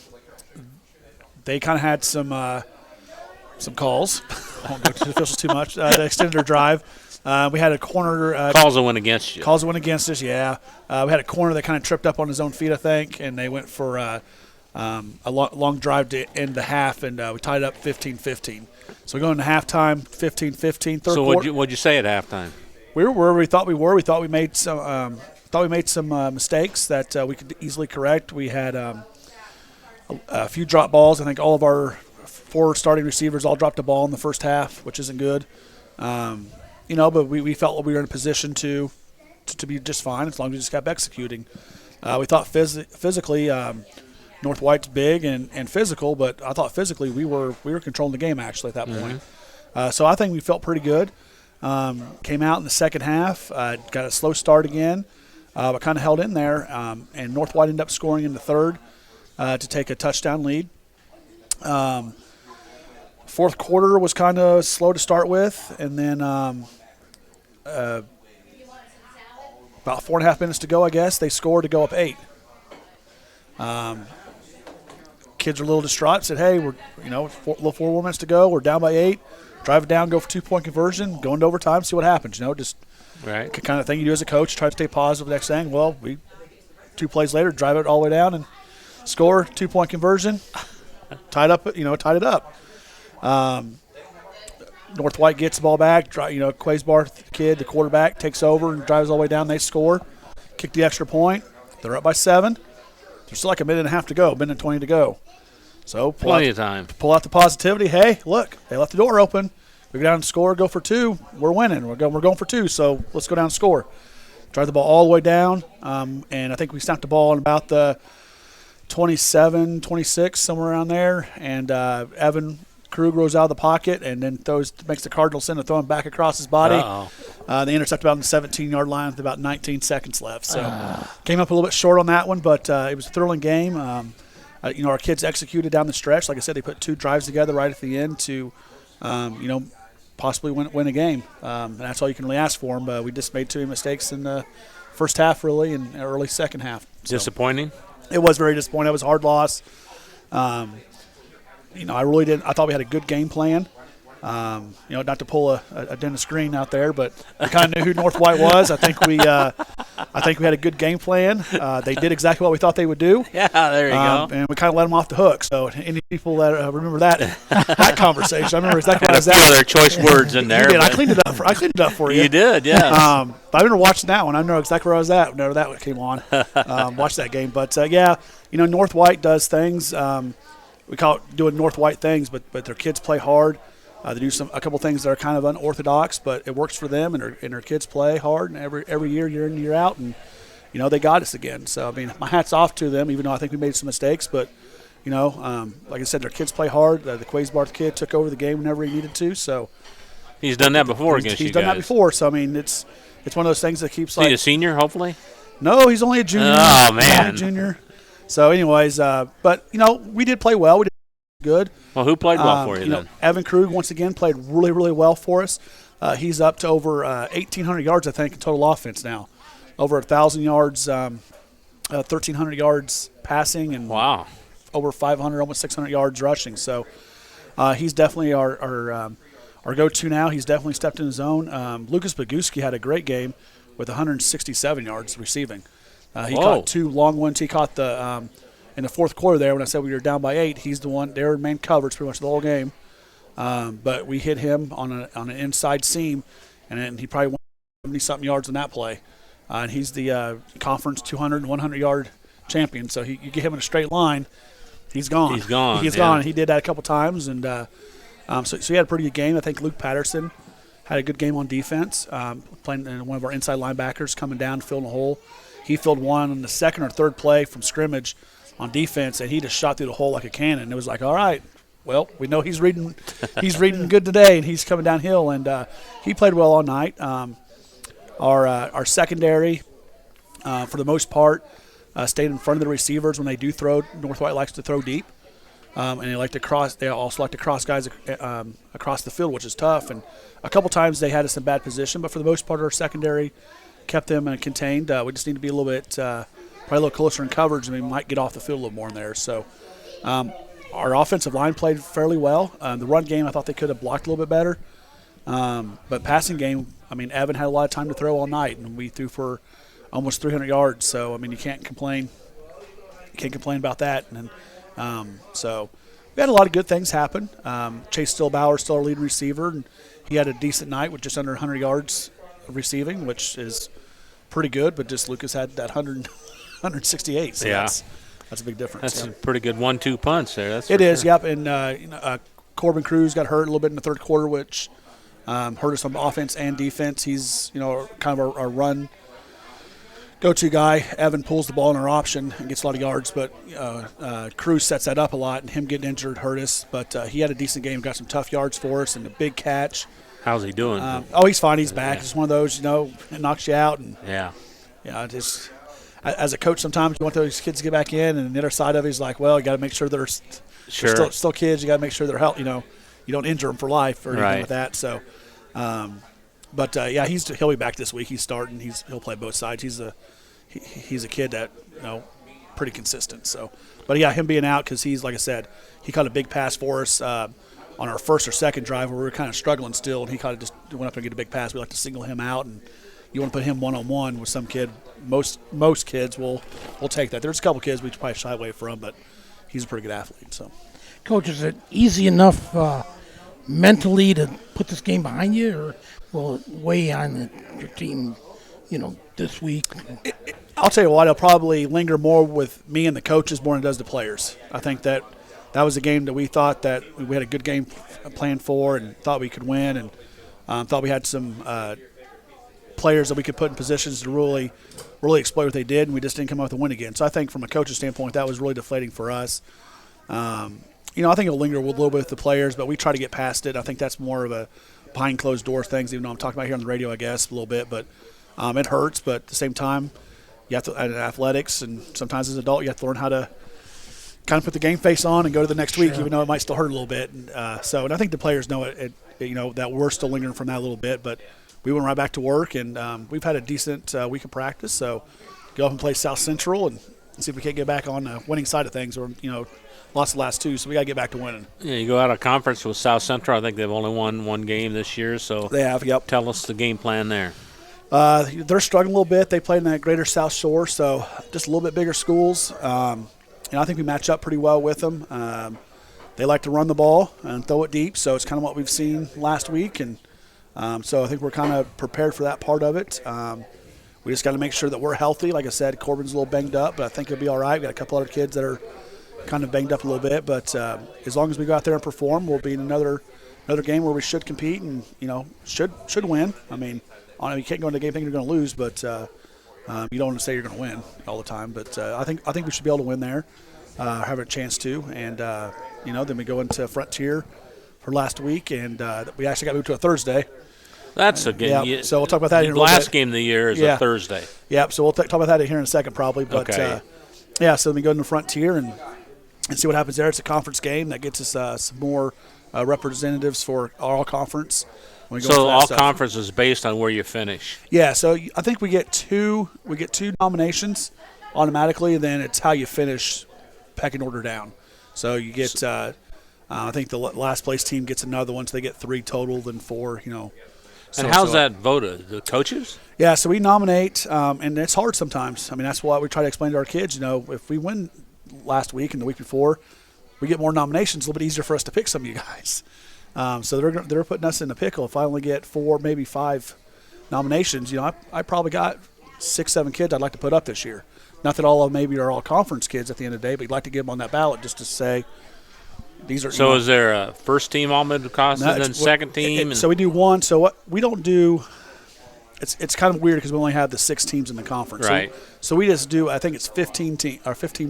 they kind of had some calls. I won't go to the officials too much. They extended their drive. We had a corner. Calls that went against you. Calls that went against us, yeah. We had a corner that kind of tripped up on his own feet, I think, and they went for a long drive to end the half, and we tied up 15-15. So we go into halftime, 15-15. So what'd you say at halftime? We were where we thought we were. We thought we made some mistakes that we could easily correct. We had a few drop balls. I think all of our 4 starting receivers all dropped a ball in the first half, which isn't good. But we felt we were in a position to be just fine as long as we just kept executing. We thought physically, North White's big and physical, but I thought physically we were controlling the game actually at that point. So I think we felt pretty good. Came out in the second half, got a slow start again, but kind of held in there. And North White ended up scoring in the third to take a touchdown lead. Fourth quarter was kind of slow to start with, and then about 4.5 minutes to go, I guess, they scored to go up 8. Kids are a little distraught. Said, "Hey, we're 4 more minutes to go. We're down by 8. Drive it down, go for 2-point conversion, go into overtime, see what happens." Just right kind of thing you do as a coach. Try to stay positive. The next thing, well, we 2 plays later, drive it all the way down and score 2-point conversion, tied it up. North White gets the ball back. Quaysbar kid, the quarterback, takes over and drives all the way down. They score, kick the extra point. They're up by 7. There's still like a minute and a half to go, minute and 20 to go. So plenty of time. Pull out the positivity. Hey, look, they left the door open. We go down and score, go for 2. We're winning. We're going for 2. So let's go down and score. Drive the ball all the way down, and I think we snapped the ball in about the 27, 26, somewhere around there. And Evan Krug goes out of the pocket and then makes the Cardinal sin to throw him back across his body. They intercept about on the 17-yard line with about 19 seconds left. So came up a little bit short on that one, but it was a thrilling game. Our kids executed down the stretch. Like I said, they put 2 drives together right at the end to, possibly win a game. And that's all you can really ask for them. But we just made 2 mistakes in the first half, really, and early second half. So disappointing? It was very disappointing. It was a hard loss. I really didn't. I thought we had a good game plan. Not to pull a Dennis Green out there, but we kind of knew who North White was. I think we had a good game plan. They did exactly what we thought they would do. Yeah, there you go. And we kind of let them off the hook. So any people that remember that conversation, I remember exactly what I was at. A few other choice words in there. You did. I cleaned it up for you. You did, yeah. But I remember watching that one. I know exactly where I was at whenever that came on. Watched that game. But North White does things. We call it doing North White things, but their kids play hard. They do a couple things that are kind of unorthodox, but it works for them, and their kids play hard, and every year in, year out, and they got us again. So my hat's off to them, even though I think we made some mistakes. But like I said, their kids play hard. The Quaysbar kid took over the game whenever he needed to. So he's done that before against you guys. He's done that before. So it's one of those things that keeps. Is he a senior? Hopefully. No, he's only a junior. Oh man, junior. So, anyways, but we did play well. We did good. Well, who played well for you then? Evan Krug once again played really, really well for us. He's up to over 1,800 yards, I think, in total offense now. Over 1,000 yards, 1,300 yards passing, and wow, over 500, almost 600 yards rushing. So he's definitely our go-to now. He's definitely stepped in his own. Lucas Boguski had a great game with 167 yards receiving. He caught 2 long ones. He caught the in the fourth quarter there when I said we were down by 8. He's the one. They were in main coverage pretty much the whole game. But we hit him on an inside seam, and then he probably went 70-something yards on that play. And he's the conference 200 and 100-yard champion. So you get him in a straight line, he's gone. He's gone. He's gone. He did that a couple times. And so he had a pretty good game. I think Luke Patterson had a good game on defense, playing one of our inside linebackers coming down, filling a hole. He filled one on the second or third play from scrimmage on defense, and he just shot through the hole like a cannon. It was like, all right, well, we know he's reading good today, and he's coming downhill, and he played well all night. Our secondary, for the most part, stayed in front of the receivers when they do throw. North White likes to throw deep, and they like to cross. They also like to cross guys across the field, which is tough. And a couple times they had us in bad position, but for the most part, our secondary kept them contained. We just need to be a little bit, probably a little closer in coverage, and we might get off the field a little more in there. So. Our offensive line played fairly well. The run game, I thought they could have blocked a little bit better. But passing game, I mean, Evan had a lot of time to throw all night, and we threw for almost 300 yards. So, I mean, you can't complain. You can't complain about that. And so we had a lot of good things happen. Chase Stillbauer is still our lead receiver, and he had a decent night with just under 100 yards of receiving, which is pretty good. But just Lucas had that 168. So yeah. That's a big difference. That's a pretty good 1-2 punch there. It is, yep. And Corbin Cruz got hurt a little bit in the third quarter, which hurt us on offense and defense. He's kind of our run go-to guy. Evan pulls the ball in our option and gets a lot of yards, but Cruz sets that up a lot, and him getting injured hurt us. But he had a decent game, got some tough yards for us, and a big catch. How's he doing? He's fine. He's back. It's one of those, it knocks you out. And just. As a coach, sometimes you want those kids to get back in, and the other side of it is like, well, you got to make sure they're still kids. You got to make sure they're healthy. You don't injure them for life or anything like that. So, he'll be back this week. He's starting. He'll play both sides. He's a kid that pretty consistent. So, but yeah, him being out because he's, like I said, he caught a big pass for us on our first or second drive where we were kind of struggling still, and he kind of just went up and get a big pass. We like to single him out, and you want to put him one-on-one with some kid. Most kids will take that. There's a couple kids we probably shy away from, but he's a pretty good athlete. So, Coach, is it easy enough mentally to put this game behind you, or will it weigh on your team, this week? I'll tell you what, it'll probably linger more with me and the coaches more than it does the players. I think that was a game that we thought that we had a good game planned for and thought we could win, and thought we had some players that we could put in positions to really exploit what they did, and we just didn't come up with a win again. So I think from a coach's standpoint, that was really deflating for us. I think it'll linger a little bit with the players, but we try to get past it. I think that's more of a behind closed door things, even though I'm talking about here on the radio, I guess, a little bit. But it hurts, but at the same time, you have to, in athletics, and sometimes as an adult, you have to learn how to kind of put the game face on and go to the next week, even though it might still hurt a little bit. And I think the players know it, that we're still lingering from that a little bit, but we went right back to work, and we've had a decent week of practice. So go up and play South Central and see if we can't get back on the winning side of things, or lost the last two, so we got to get back to winning. Yeah, you go out of conference with South Central. I think they've only won one game this year, so they have. Yep. Tell us the game plan there. They're struggling a little bit. They played in that Greater South Shore, so just a little bit bigger schools. I think we match up pretty well with them. They like to run the ball and throw it deep, so it's kind of what we've seen last week, and so I think we're kind of prepared for that part of it. We just got to make sure that we're healthy. Like I said, Corbin's a little banged up, but I think he'll be all right. We got a couple other kids that are kind of banged up a little bit, but as long as we go out there and perform, we'll be in another game where we should compete and should win. I mean, you can't go into a game thinking you're going to lose, but you don't want to say you're going to win all the time. But I think we should be able to win there, have a chance to, and then we go into Frontier for last week, and we actually got moved to a Thursday. That's a game. Yeah, so we'll talk about that here in a little bit. Last game of the year is a Thursday. Yeah, so we'll talk about that here in a second probably. But, okay. So then we go into Frontier and see what happens there. It's a conference game that gets us some more representatives for our conference. So all conference is based on where you finish. Yeah, so I think we get two nominations automatically, and then it's how you finish pecking order down. So you get I think the last place team gets another one, so they get 3 total, then 4, And how's that voted? The coaches? Yeah, so we nominate, and it's hard sometimes. I mean, that's why we try to explain to our kids, if we win last week and the week before, we get more nominations, a little bit easier for us to pick some of you guys. So they're putting us in a pickle. If I only get 4, maybe 5 nominations, I probably got 6, 7 kids I'd like to put up this year. Not that all of them maybe are all conference kids at the end of the day, but you'd like to get them on that ballot just to say, these are. So is there a first team all-mid cost and then second team? So we do one. So what we don't do. It's kind of weird because we only have the 6 teams in the conference. Right. So we just do. I think it's 15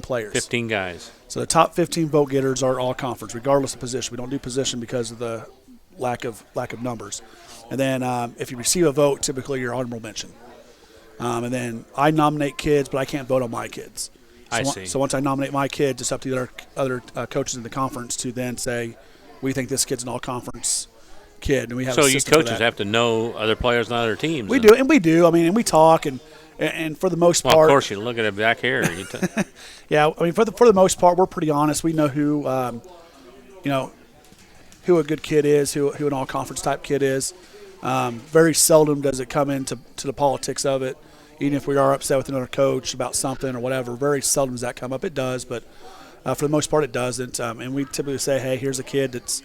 players. 15 guys. So the top 15 vote getters are all conference, regardless of position. We don't do position because of the lack of numbers. And then if you receive a vote, typically you're honorable mention. And then I nominate kids, but I can't vote on my kids. I see. So once I nominate my kid, it's up to the other coaches in the conference to then say, we think this kid's an all-conference kid. And we have so a you system for coaches that. have to know other players on other teams. We do. I mean, and we talk, and for the most Well, part. of course, you look at it back here. Yeah, I mean, for the most part, we're pretty honest. We know who, who a good kid is, who an all-conference type kid is. Very seldom does it come into the politics of it. Even if we are upset with another coach about something or whatever, very seldom does that come up. It does, but for the most part, it doesn't. And we typically say, hey, here's a kid that's,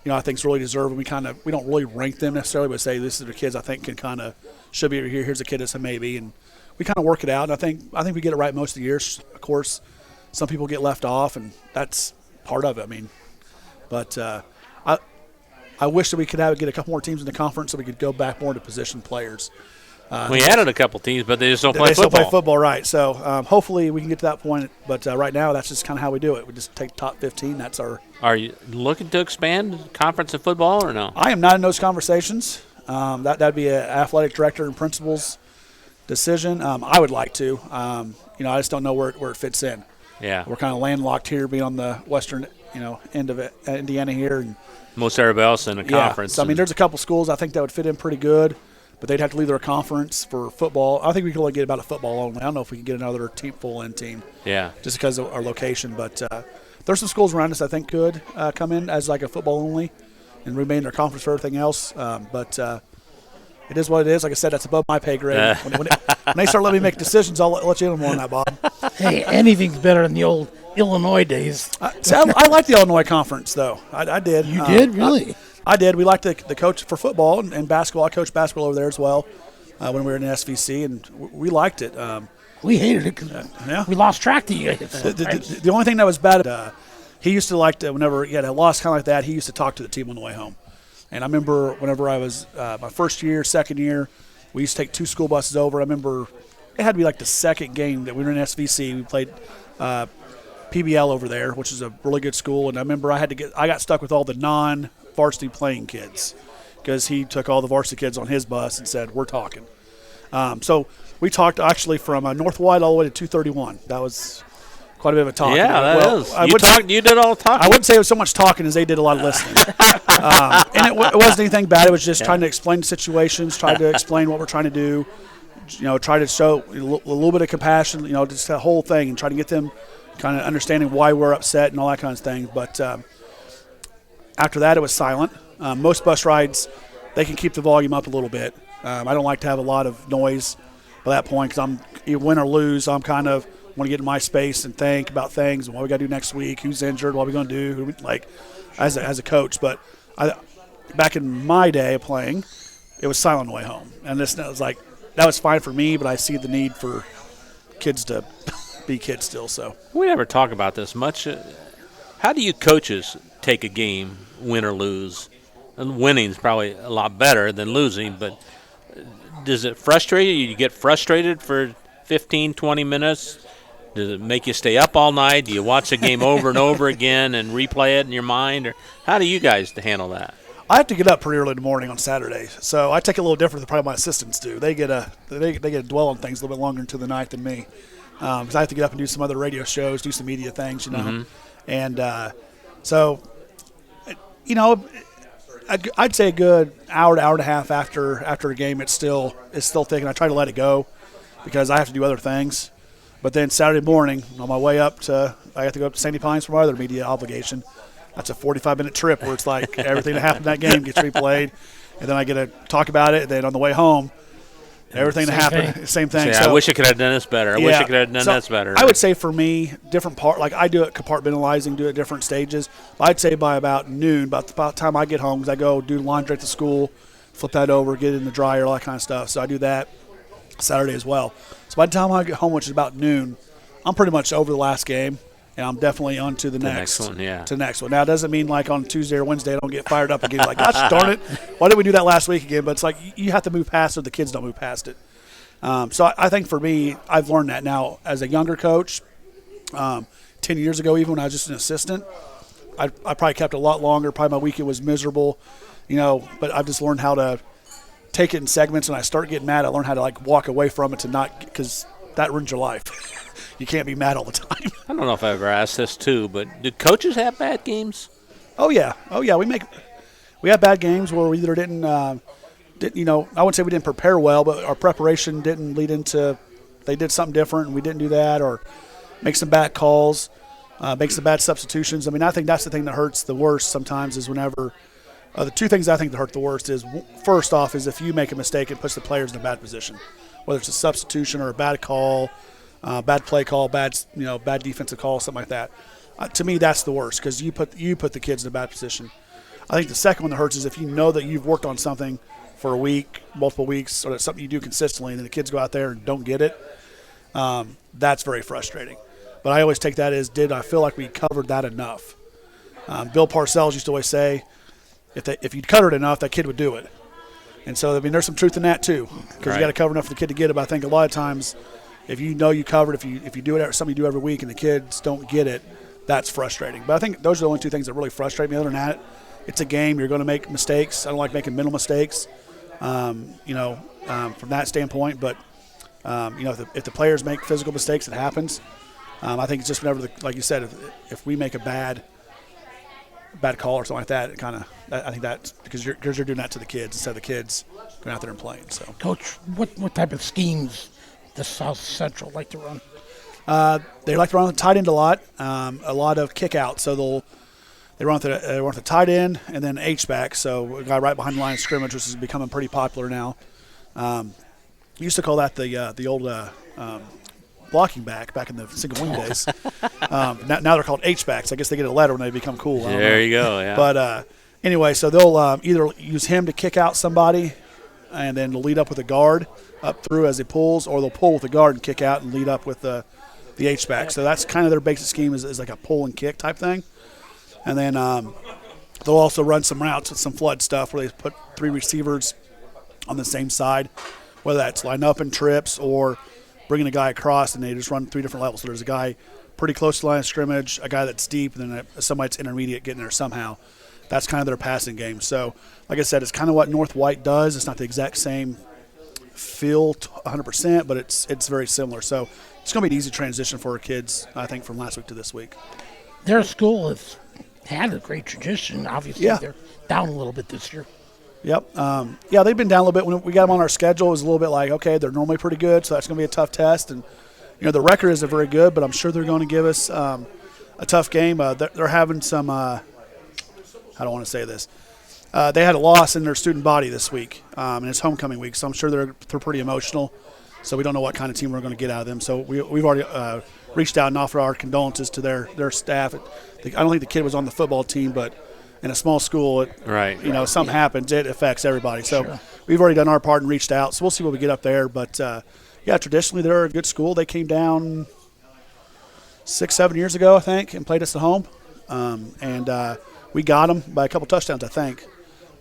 I think is really deserving. We don't really rank them necessarily, but say this is the kids I think can should be over here. Here's a kid that's a maybe, and we kind of work it out. And I think we get it right most of the years. Of course, some people get left off, and that's part of it. I mean, but I wish that we could get a couple more teams in the conference so we could go back more to position players. We added a couple teams, but they just don't play football. They football. still play football, right. So hopefully we can get to that point. But right now, that's just kind of how we do it. We just take top 15. That's our. Are you looking to expand conference of football or no? I am not in those conversations. That'd be an athletic director and principal's decision. I would like to. I just don't know where it fits in. Yeah. We're kind of landlocked here, being on the western, end of it, Indiana here, and most everybody else in the conference. So I mean, there's a couple schools I think that would fit in pretty good. But they'd have to leave their conference for football. I think we could only get about a football only. I don't know if we can get another full-in team. Yeah. Just because of our location. But there's some schools around us I think could come in as like a football only and remain their conference for everything else. But it is what it is. Like I said, that's above my pay grade. When they start letting me make decisions, I'll let you in more on that, Bob. Hey, anything's better than the old Illinois days. I like the Illinois conference, though. I did. You did? Really? I did. We liked the coach for football and basketball. I coached basketball over there as well when we were in the SVC, and we liked it. We hated it because we lost track to you guys. The only thing that was bad, he used to like to, whenever he had a loss kind of like that, he used to talk to the team on the way home. And I remember whenever I was my first year, second year, we used to take 2 school buses over. I remember it had to be like the second game that we were in SVC. We played PBL over there, which is a really good school. And I remember I got stuck with all the non-varsity playing kids because he took all the varsity kids on his bus and said, we're talking. So we talked actually from North White all the way to 231. That was quite a bit of a talk. Yeah, that is. You did all the talking. I wouldn't say it was so much talking as they did a lot of listening. And it wasn't anything bad. It was just trying to explain situations, trying to explain what we're trying to do, try to show a little bit of compassion, just the whole thing, and try to get them kind of understanding why we're upset and all that kind of thing. But after that, it was silent. Most bus rides, they can keep the volume up a little bit. I don't like to have a lot of noise by that point because you win or lose, I'm kind of want to get in my space and think about things and what we got to do next week, who's injured, what are we going to do, as a coach. But back in my day of playing, it was silent on the way home. And this was that was fine for me, but I see the need for kids to be kids still. So we never talk about this much. How do you coaches take a game, win or lose? And winning's probably a lot better than losing, but does it frustrate you? You get frustrated for 15, 20 minutes? Does it make you stay up all night? Do you watch the game over and over again and replay it in your mind? Or how do you guys handle that? I have to get up pretty early in the morning on Saturday, so I take it a little different than probably my assistants do. They get to dwell on things a little bit longer into the night than me, because I have to get up and do some other radio shows, do some media things, Mm-hmm. And so, I'd say a good hour to hour and a half after a game, it's still thinking. I try to let it go because I have to do other things. But then Saturday morning, on my way up I have to go up to Sandy Pines for my other media obligation. That's a 45-minute trip where it's like everything that happened in that game gets replayed, and then I get to talk about it. And then on the way home, everything that happened, same thing. So I wish I could have done this better. I wish I could have done this better. I would say for me, different part. Like I do it compartmentalizing, do it different stages. I'd say by about noon, about the time I get home, because I go do laundry at the school, flip that over, get it in the dryer, all that kind of stuff. So I do that Saturday as well. So by the time I get home, which is about noon, I'm pretty much over the last game. and I'm definitely on to the next one. Yeah. To the next one. Now, it doesn't mean like on Tuesday or Wednesday I don't get fired up again. Like, gosh darn it, why didn't we do that last week again? But it's like you have to move past it. The kids don't move past it. So I think for me, I've learned that now as a younger coach. 10 years ago, even when I was just an assistant, I probably kept it a lot longer. Probably my weekend was miserable, but I've just learned how to take it in segments. And I start getting mad, I learn how to like walk away from it to not, because that ruins your life. You can't be mad all the time. I don't know if I ever asked this too, but do coaches have bad games? Oh yeah. We have bad games where we either didn't, I wouldn't say we didn't prepare well, but our preparation didn't lead into, they did something different and we didn't do that, or make some bad calls, make some bad substitutions. I mean, I think that's the thing that hurts the worst sometimes is whenever the two things I think that hurt the worst is, first off, is if you make a mistake, it puts the players in a bad position, whether it's a substitution or a bad call, bad play call, bad defensive call, something like that. To me, that's the worst because you put the kids in a bad position. I think the second one that hurts is if you know that you've worked on something for a week, multiple weeks, or that's something you do consistently, and then the kids go out there and don't get it. That's very frustrating. But I always take that as, did I feel like we covered that enough? Bill Parcells used to always say, if you covered it enough, that kid would do it. And so, I mean, there's some truth in that too, because you got to cover enough for the kid to get it. But I think a lot of times, if you know you covered, if you do it, something you do every week, and the kids don't get it, that's frustrating. But I think those are the only two things that really frustrate me. Other than that, it's a game. You're going to make mistakes. I don't like making mental mistakes, from that standpoint. But if the players make physical mistakes, it happens. I think it's just whenever, like you said, if we make a bad call or something like that, I think that's because you're doing that to the kids instead of the kids going out there and playing. So, Coach, what type of schemes does South Central like to run? They like to run the tight end a lot of kick out. So they run with the tight end and then H-back, so a guy right behind the line of scrimmage, which is becoming pretty popular now. Used to call that the old blocking back in the single wing days. Now they're called H-backs. I guess they get a letter when they become cool. There you go, yeah. But anyway, so they'll either use him to kick out somebody and then lead up with a guard up through as he pulls, or they'll pull with the guard and kick out and lead up with the H-back. So that's kind of their basic scheme is like a pull and kick type thing. And then they'll also run some routes with some flood stuff where they put three receivers on the same side, whether that's line up in trips or bringing a guy across, and they just run three different levels. So there's a guy pretty close to the line of scrimmage, a guy that's deep, and then somebody that's intermediate getting there somehow. That's kind of their passing game. So, like I said, it's kind of what North White does. It's not the exact same feel 100%, but it's very similar. So it's going to be an easy transition for our kids, I think, from last week to this week. Their school has had a great tradition. Obviously, they're down a little bit this year. Yep. They've been down a little bit. When we got them on our schedule, it was a little bit like, okay, they're normally pretty good, so that's going to be a tough test. And, the record isn't very good, but I'm sure they're going to give us a tough game. They're having some I don't want to say this. They had a loss in their student body this week, and it's homecoming week, so I'm sure they're pretty emotional. So we don't know what kind of team we're going to get out of them. So we've already reached out and offered our condolences to their staff. I don't think the kid was on the football team, but in a small school, something happens, it affects everybody. So we've already done our part and reached out. So we'll see what we get up there. But, traditionally they're a good school. They came down 6-7 years ago, I think, and played us at home. We got them by a couple touchdowns, I think.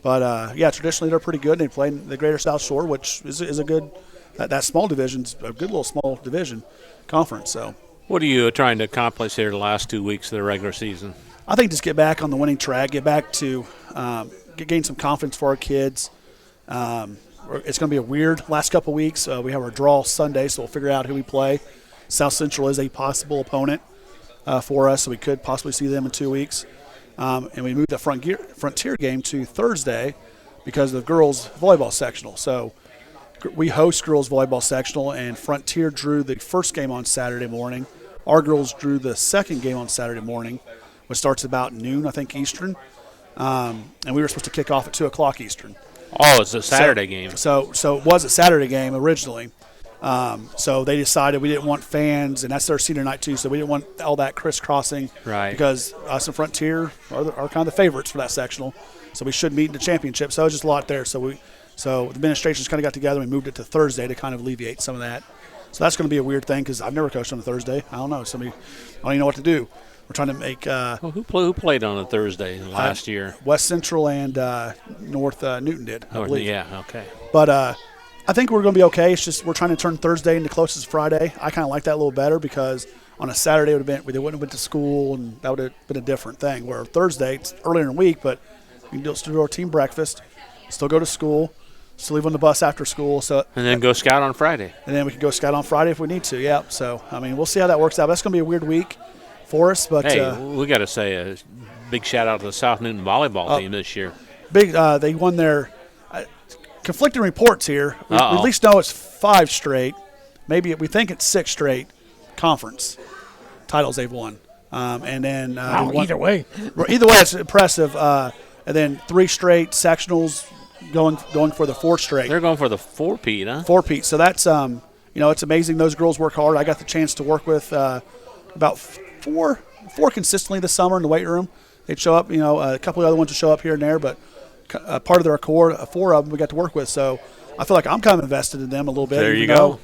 But, traditionally they're pretty good. They play in the Greater South Shore, which is a good – that small division's a good little small division conference. So, what are you trying to accomplish here the last 2 weeks of the regular season? I think just get back on the winning track, get back to gain some confidence for our kids. It's going to be a weird last couple weeks. We have our draw Sunday, so we'll figure out who we play. South Central is a possible opponent for us, so we could possibly see them in 2 weeks. And we moved the Frontier game to Thursday because of the girls' volleyball sectional. So we host girls' volleyball sectional, and Frontier drew the first game on Saturday morning. Our girls drew the second game on Saturday morning, which starts about noon, I think, Eastern. And we were supposed to kick off at 2 o'clock Eastern. Oh, it's a Saturday game. So it was a Saturday game originally. So they decided we didn't want fans, and that's their senior night too, so we didn't want all that crisscrossing. Right. Because us and Frontier are kind of the favorites for that sectional. So we should meet in the championship. So it was just a lot there. So the administration's kind of got together and we moved it to Thursday to kind of alleviate some of that. So that's going to be a weird thing because I've never coached on a Thursday. I don't know. I don't even know what to do. We're trying to make who played on a Thursday last year? West Central and North Newton did, I believe. Yeah, okay. But I think we're going to be okay. It's just we're trying to turn Thursday into closest Friday. I kind of like that a little better because on a Saturday they wouldn't have went to school, and that would have been a different thing. Where Thursday, it's earlier in the week, but we can still do our team breakfast, still go to school, still leave on the bus after school. And then go scout on Friday. And then we can go scout on Friday if we need to, yeah. So, I mean, we'll see how that works out. That's going to be a weird week for us. But hey, we got to say a big shout-out to the South Newton volleyball team this year. They won their conflicting reports here. We at least know it's 5 straight. Maybe we think it's 6 straight conference titles they've won. And then either way, it's impressive. And then 3 straight sectionals going for the 4th straight. They're going for the 4-peat, huh? 4-peat. So that's it's amazing. Those girls work hard. I got the chance to work with about four consistently this summer in the weight room. They'd show up. A couple of other ones would show up here and there, but part of their core, 4 of them we got to work with. So I feel like I'm kind of invested in them a little bit. There you go.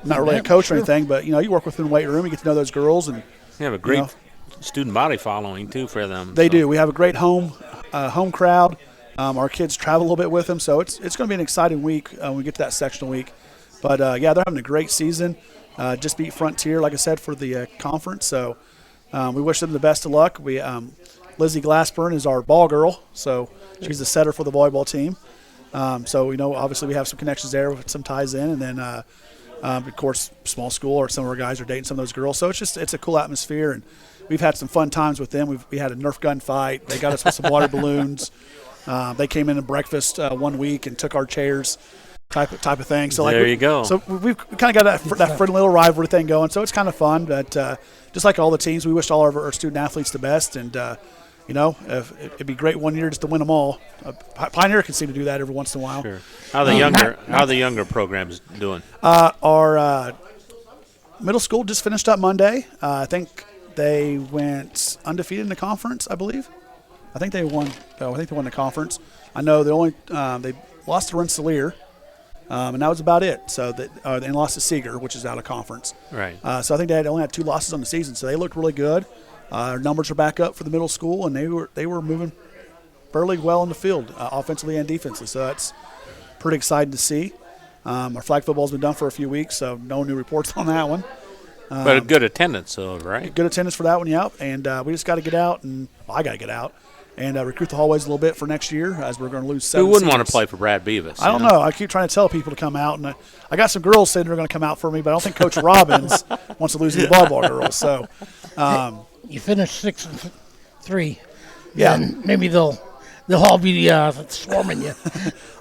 I'm not really a coach or anything, but you work with them in the weight room. You get to know those girls, and you have a great student body following too for them. They do. We have a great home crowd. Our kids travel a little bit with them, so it's going to be an exciting week when we get to that sectional week. But they're having a great season. Just beat Frontier, like I said, for the conference. So we wish them the best of luck. Lizzie Glassburn is our ball girl, so she's the setter for the volleyball team. So obviously we have some connections there with some ties in, and then of course small school, or some of our guys are dating some of those girls. So it's a cool atmosphere, and we've had some fun times with them. We had a Nerf gun fight. They got us with some water balloons. They came in at breakfast one week and took our chairs, type of thing. So there you go. So we've kind of got that friendly little rivalry thing going. So it's kind of fun. But just like all the teams, we wish all of our student athletes the best. And it'd be great one year just to win them all. Pioneer can seem to do that every once in a while. Sure. How the younger programs doing? Our middle school just finished up Monday. I think they went undefeated in the conference, I believe. I think they won the conference. I know they lost to Rensselaer, and that was about it. So they lost to Seeger, which is out of conference. Right. So I think they only had 2 losses on the season. So they looked really good. Our numbers are back up for the middle school, and they were moving fairly well in the field, offensively and defensively. So that's pretty exciting to see. Our flag football's been done for a few weeks, so no new reports on that one. But a good attendance, though, right? Good attendance for that one, yeah. And we just got to get out, and I got to get out and recruit the hallways a little bit for next year, as we're going to lose 7 Who wouldn't seniors. want to play for Brad Beavis? I don't know. I keep trying to tell people to come out, and I got some girls saying they're going to come out for me, but I don't think Coach Robbins wants to lose the volleyball girls. So you finish 6-3. Yeah, then maybe they'll all be swarming you.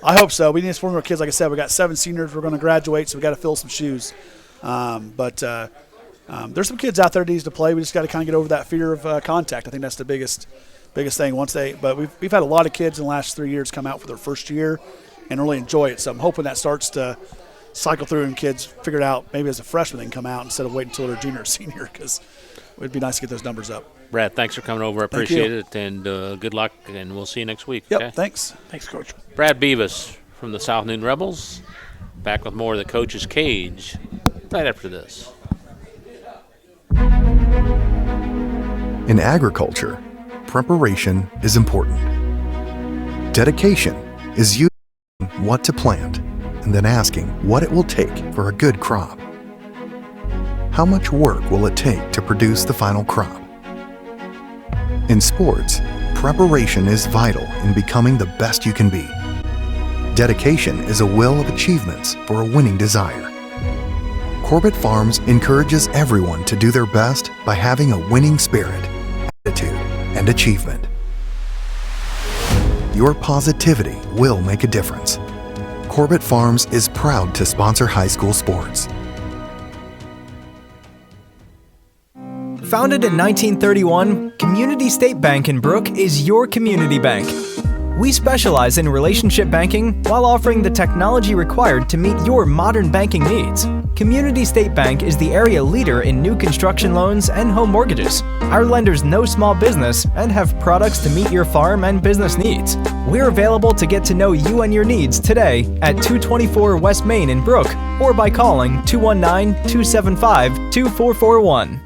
I hope so. We need to swarm our kids. Like I said, we got 7 seniors. We're going to graduate, so we got to fill some shoes. But there's some kids out there that needs to play. We just got to kind of get over that fear of contact. I think that's the biggest thing. But we've had a lot of kids in the last 3 years come out for their first year and really enjoy it. So I'm hoping that starts to cycle through and kids figure it out. Maybe as a freshman they can come out instead of waiting until they're junior or senior, because it'd be nice to get those numbers up. Brad, thanks for coming over. I appreciate it, and good luck, and we'll see you next week. Yep, okay? Thanks, Coach. Brad Beavis from the South Newton Rebels. Back with more of the Coach's Cage right after this. In agriculture, preparation is important. Dedication is using what to plant and then asking what it will take for a good crop. How much work will it take to produce the final crop? In sports, preparation is vital in becoming the best you can be. Dedication is a will of achievements for a winning desire. Corbett Farms encourages everyone to do their best by having a winning spirit, attitude, and achievement. Your positivity will make a difference. Corbett Farms is proud to sponsor high school sports. Founded in 1931, Community State Bank in Brook is your community bank. We specialize in relationship banking while offering the technology required to meet your modern banking needs. Community State Bank is the area leader in new construction loans and home mortgages. Our lenders know small business and have products to meet your farm and business needs. We're available to get to know you and your needs today at 224 West Main in Brook or by calling 219-275-2441.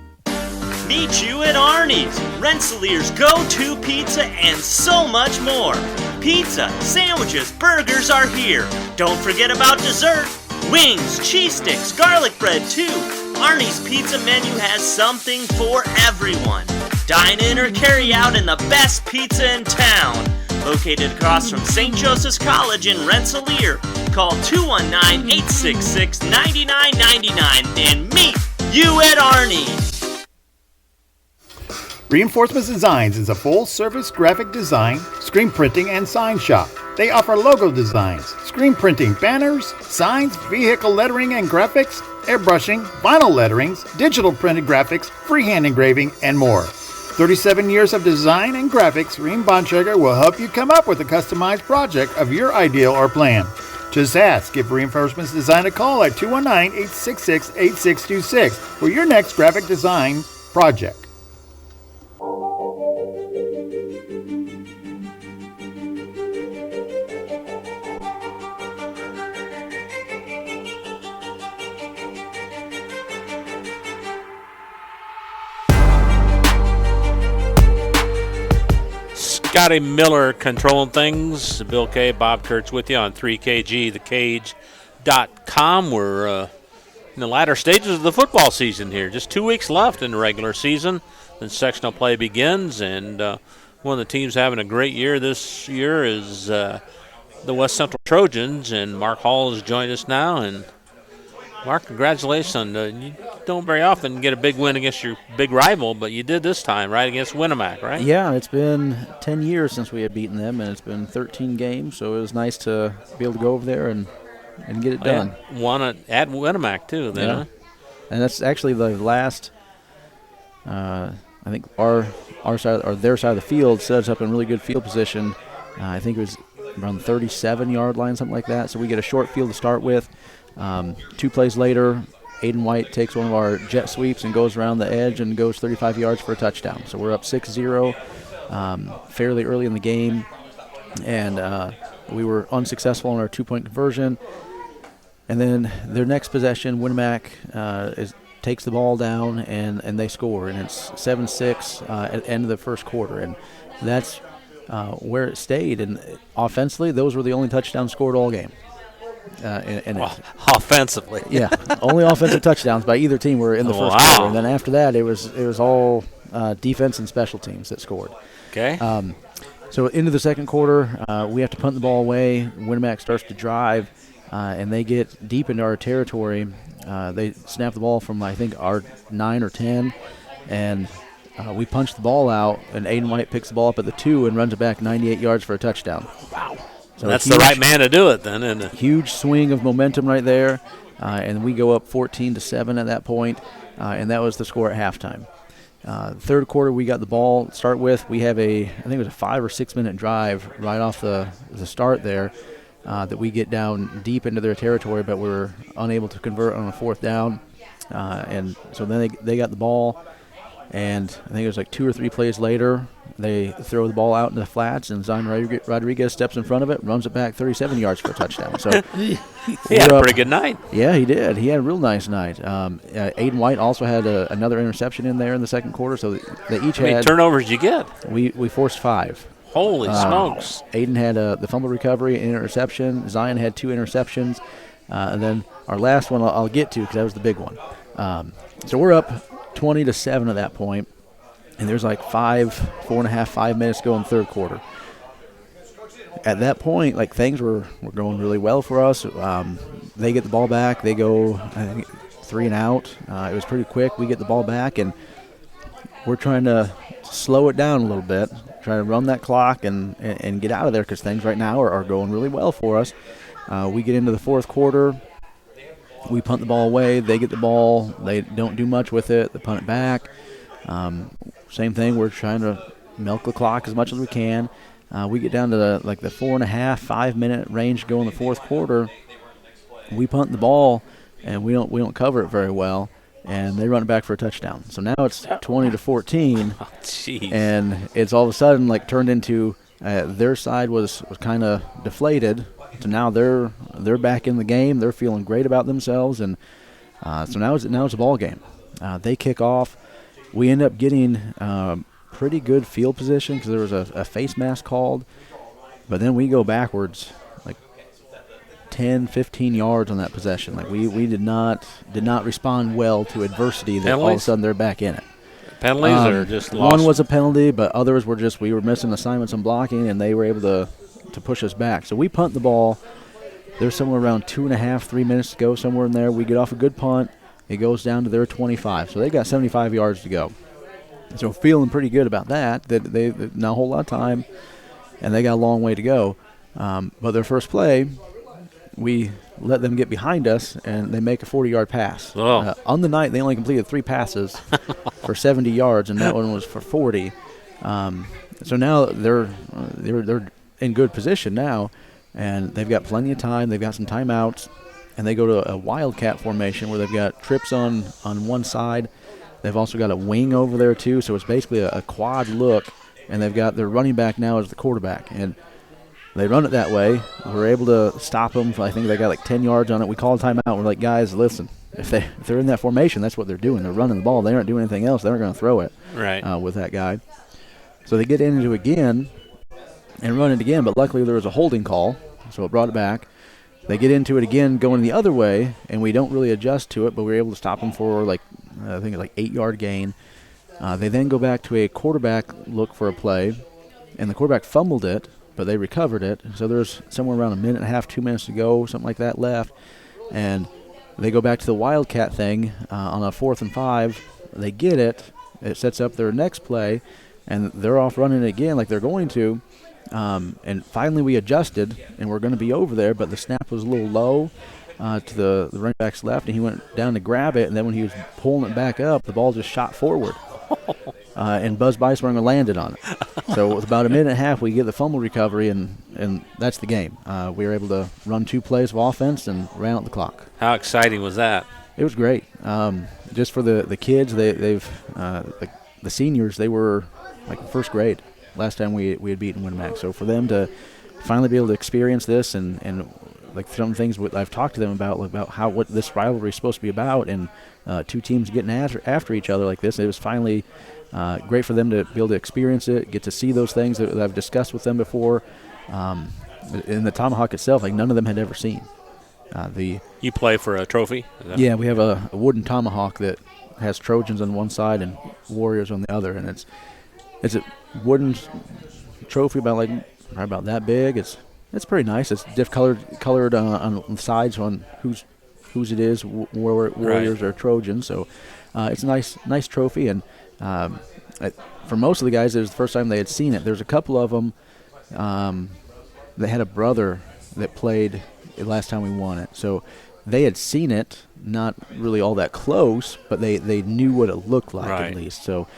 Meet you at Arnie's, Rensselaer's go-to pizza and so much more. Pizza, sandwiches, burgers are here. Don't forget about dessert. Wings, cheese sticks, garlic bread too. Arnie's pizza menu has something for everyone. Dine in or carry out in the best pizza in town. Located across from St. Joseph's College in Rensselaer. Call 219-866-9999 and meet you at Arnie's. Reinforcements Designs is a full-service graphic design, screen printing, and sign shop. They offer logo designs, screen printing, banners, signs, vehicle lettering and graphics, airbrushing, vinyl letterings, digital printed graphics, freehand engraving, and more. 37 years of design and graphics, Reem Bontrager will help you come up with a customized project of your ideal or plan. Just ask. Give Reinforcements Design a call at 219-866-8626 for your next graphic design project. Scotty Miller controlling things. Bill K, Bob Kurtz with you on 3KG, thecage.com. We're in the latter stages of the football season here. Just 2 weeks left in the regular season. Then sectional play begins, and one of the teams having a great year this year is the West Central Trojans, and Mark Hall has joined us now. And Mark, congratulations. You don't very often get a big win against your big rival, but you did this time, right, against Winnemac, right? Yeah, it's been 10 years since we had beaten them, and it's been 13 games, so it was nice to be able to go over there and get it done. Yeah, won at Winnemac, too, then, huh? And that's actually the last, I think our side or their side of the field set us up in really good field position. I think it was around the 37-yard line, something like that, so we get a short field to start with. 2 plays later, Aiden White takes one of our jet sweeps and goes around the edge and goes 35 yards for a touchdown. So we're up 6-0 fairly early in the game, and we were unsuccessful in our 2-point conversion. And then their next possession, Winnemac takes the ball down and they score, and it's 7-6 at the end of the first quarter. And that's where it stayed. And offensively, those were the only touchdowns scored all game. Offensively. Yeah, only offensive touchdowns by either team were in the first quarter. And then after that, it was all defense and special teams that scored. Okay. So into the second quarter, we have to punt the ball away. Winnemac starts to drive, and they get deep into our territory. They snap the ball from, I think, our 9 or 10, and we punch the ball out, and Aiden White picks the ball up at the 2 and runs it back 98 yards for a touchdown. Wow. So that's the right man to do it then, isn't it? Huge swing of momentum right there, and we go up 14-7 at that point, and that was the score at halftime. Third quarter, we got the ball to start with. We have I think it was a 5 or 6 minute drive right off the start there that we get down deep into their territory, but we were unable to convert on a 4th down. And so then they got the ball, and I think it was like 2 or 3 plays later, they throw the ball out in the flats, and Zion Rodriguez steps in front of it, runs it back 37 yards for a touchdown. So he had a pretty good night. Yeah, he did. He had a real nice night. Aiden White also had another interception in there in the second quarter, so they each had. How many turnovers you get? We forced 5. Holy smokes. Aiden had the fumble recovery and interception. Zion had 2 interceptions. And then our last one I'll get to because that was the big one. So we're up 20-7 at that point, and there's like 5 minutes to go in the third quarter. At that point, like, things were going really well for us. They get the ball back. They go, I think, 3 and out. It was pretty quick. We get the ball back, and we're trying to slow it down a little bit, trying to run that clock and get out of there because things right now are going really well for us. We get into the fourth quarter. We punt the ball away. They get the ball. They don't do much with it. They punt it back. Same thing. We're trying to milk the clock as much as we can. We get down to the 4.5, 5 minute range to go in the fourth quarter. We punt the ball, and we don't cover it very well, and they run it back for a touchdown. So now it's 20-14, Oh, jeez. and it's all of a sudden turned into their side was kind of deflated. So now they're back in the game. They're feeling great about themselves, and so now it's a ball game. They kick off. We end up getting pretty good field position because there was a face mask called, but then we go backwards 10, 15 yards on that possession. We did not respond well to adversity. That all of a sudden they're back in it. Penalties or just lost? One was a penalty, but others were just we were missing assignments and blocking, and they were able to push us back. So we punt the ball. There's somewhere around 2.5, 3 minutes to go, somewhere in there. We get off a good punt. It goes down to their 25. So they got 75 yards to go. So feeling pretty good about that. That they not a whole lot of time, and they got a long way to go. But their first play, we let them get behind us, and they make a 40-yard pass. Oh. On the night, they only completed 3 passes for 70 yards, and that one was for 40. So now they're in good position now, and they've got plenty of time. They've got some timeouts, and they go to a wildcat formation where they've got trips on one side. They've also got a wing over there too, so it's basically a quad look, and they've got their running back now as the quarterback, and they run it that way. We're able to stop them. I think they got 10 yards on it. We call a timeout. We're like, guys, listen, if they're in that formation, that's what they're doing. They're running the ball. They aren't doing anything else. They're not going to throw it with that guy. So they get into it again and run it again, but luckily there was a holding call, so it brought it back. They get into it again going the other way, and we don't really adjust to it, but we were able to stop them for I think it's 8-yard gain. They then go back to a quarterback look for a play, and the quarterback fumbled it, but they recovered it. So there's somewhere around 1.5 minutes, 2 minutes to go, something like that left. And they go back to the Wildcat thing on a 4th and 5. They get it. It sets up their next play, and they're off running it again like they're going to. And finally we adjusted, and we're going to be over there, but the snap was a little low to the running back's left, and he went down to grab it, and then when he was pulling it back up, the ball just shot forward. And Buzz Beiswanger landed on it. So with about 1.5 minutes, we get the fumble recovery, and that's the game. We were able to run 2 plays of offense and ran out the clock. How exciting was that? It was great. Just for the kids, the seniors, they were first grade last time we had beaten Winamac. So for them to finally be able to experience this and some things I've talked to them about what this rivalry is supposed to be about, and 2 teams getting after each other like this, it was finally great for them to be able to experience it, get to see those things that I've discussed with them before. In the tomahawk itself, none of them had ever seen. You play for a trophy? Yeah, we have a wooden tomahawk that has Trojans on one side and Warriors on the other, and it's a wooden trophy about that big. It's pretty nice. It's colored on the sides on whose it is, Warriors or Trojans. So it's a nice trophy, and for most of the guys, it was the first time they had seen it. There's a couple of them that had a brother that played the last time we won it. So they had seen it, not really all that close, but they knew what it looked like at least. So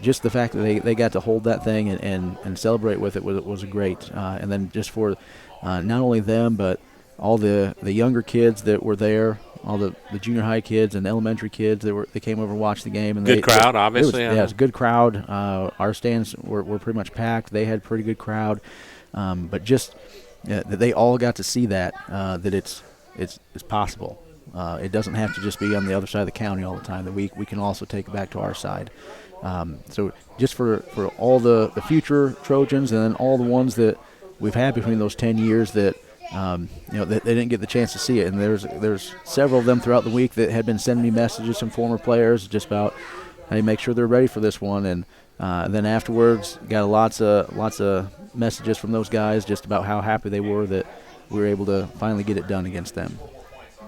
just the fact that they got to hold that thing and celebrate with it was great. And then just for not only them, but all the younger kids that were there, all the junior high kids and elementary kids that came over and watched the game. And good crowd, obviously. It was a good crowd. Our stands were pretty much packed. They had a pretty good crowd. But just that they all got to see that it's possible. It doesn't have to just be on the other side of the county all the time. That we can also take it back to our side. So just for all the future Trojans and then all the ones that we've had between those 10 years that they didn't get the chance to see it, and there's several of them throughout the week that had been sending me messages from former players just about hey, make sure they're ready for this one, and then afterwards got lots of messages from those guys just about how happy they were that we were able to finally get it done against them.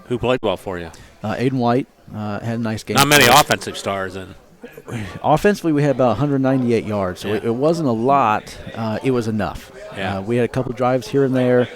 Who played well for you? Aiden White had a nice game. Not many offensive stars then. Offensively, we had about 198 yards, so it wasn't a lot. It was enough. Yeah. We had a couple drives here and there,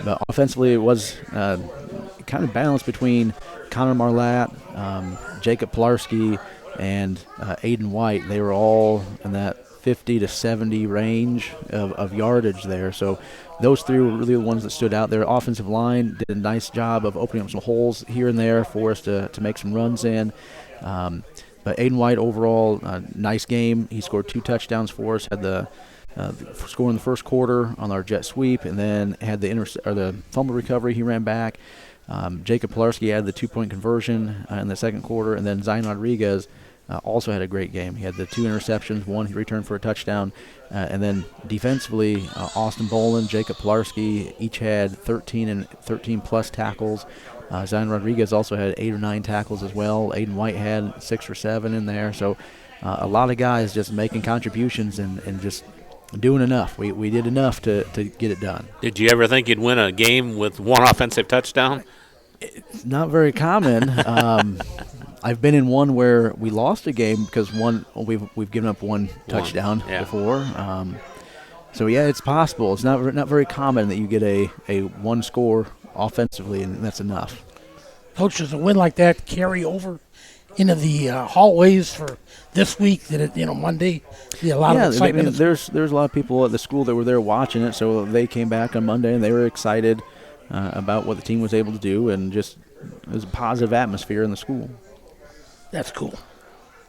but offensively it was kind of balanced between Connor Marlatt, Jacob Pilarski, and Aiden White. They were all in that 50 to 70 range of yardage there. So those three were really the ones that stood out. Their offensive line did a nice job of opening up some holes here and there for us to make some runs in. But Aiden White overall, nice game. He scored 2 touchdowns for us, had the score in the first quarter on our jet sweep, and then had the fumble recovery. He ran back. Jacob Pilarski had the 2-point conversion in the second quarter, and then Zion Rodriguez also had a great game. He had the 2 interceptions, 1 he returned for a touchdown, and then defensively, Austin Boland, Jacob Pilarski each had 13 and 13-plus tackles. Zion Rodriguez also had 8 or 9 tackles as well. Aiden White had 6 or 7 in there. So a lot of guys just making contributions and just doing enough. We did enough to get it done. Did you ever think you'd win a game with 1 offensive touchdown? It's not very common. I've been in one where we lost a game because we've given up 1 touchdown before. So yeah, it's possible. It's not very common that you get a 1 score offensively, and that's enough. Coach, does a win like that carry over into the hallways for this week? Did it, Monday? A lot of excitement. There's a lot of people at the school that were there watching it, so they came back on Monday and they were excited about what the team was able to do, and just it was a positive atmosphere in the school. That's cool.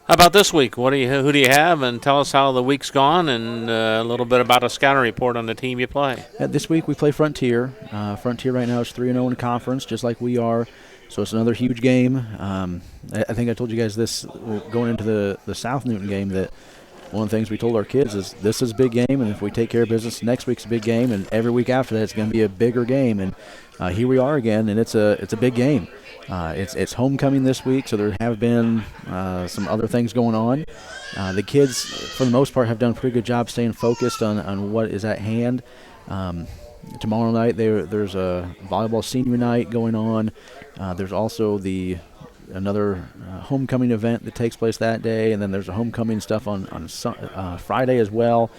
How about this week? Who do you have? And tell us how the week's gone, and a little bit about a scouting report on the team you play. This week we play Frontier. Frontier right now is 3-0 in conference, just like we are. So it's another huge game. I think I told you guys this going into the South Newton game, that one of the things we told our kids is this is a big game, and if we take care of business, next week's a big game, and every week after that it's going to be a bigger game. And here we are again, and it's a big game. It's homecoming this week, so there have been some other things going on. The kids, for the most part, have done a pretty good job staying focused on what is at hand. Tomorrow night there's a volleyball senior night going on. There's also another homecoming event that takes place that day, and then there's a homecoming stuff on Friday as well.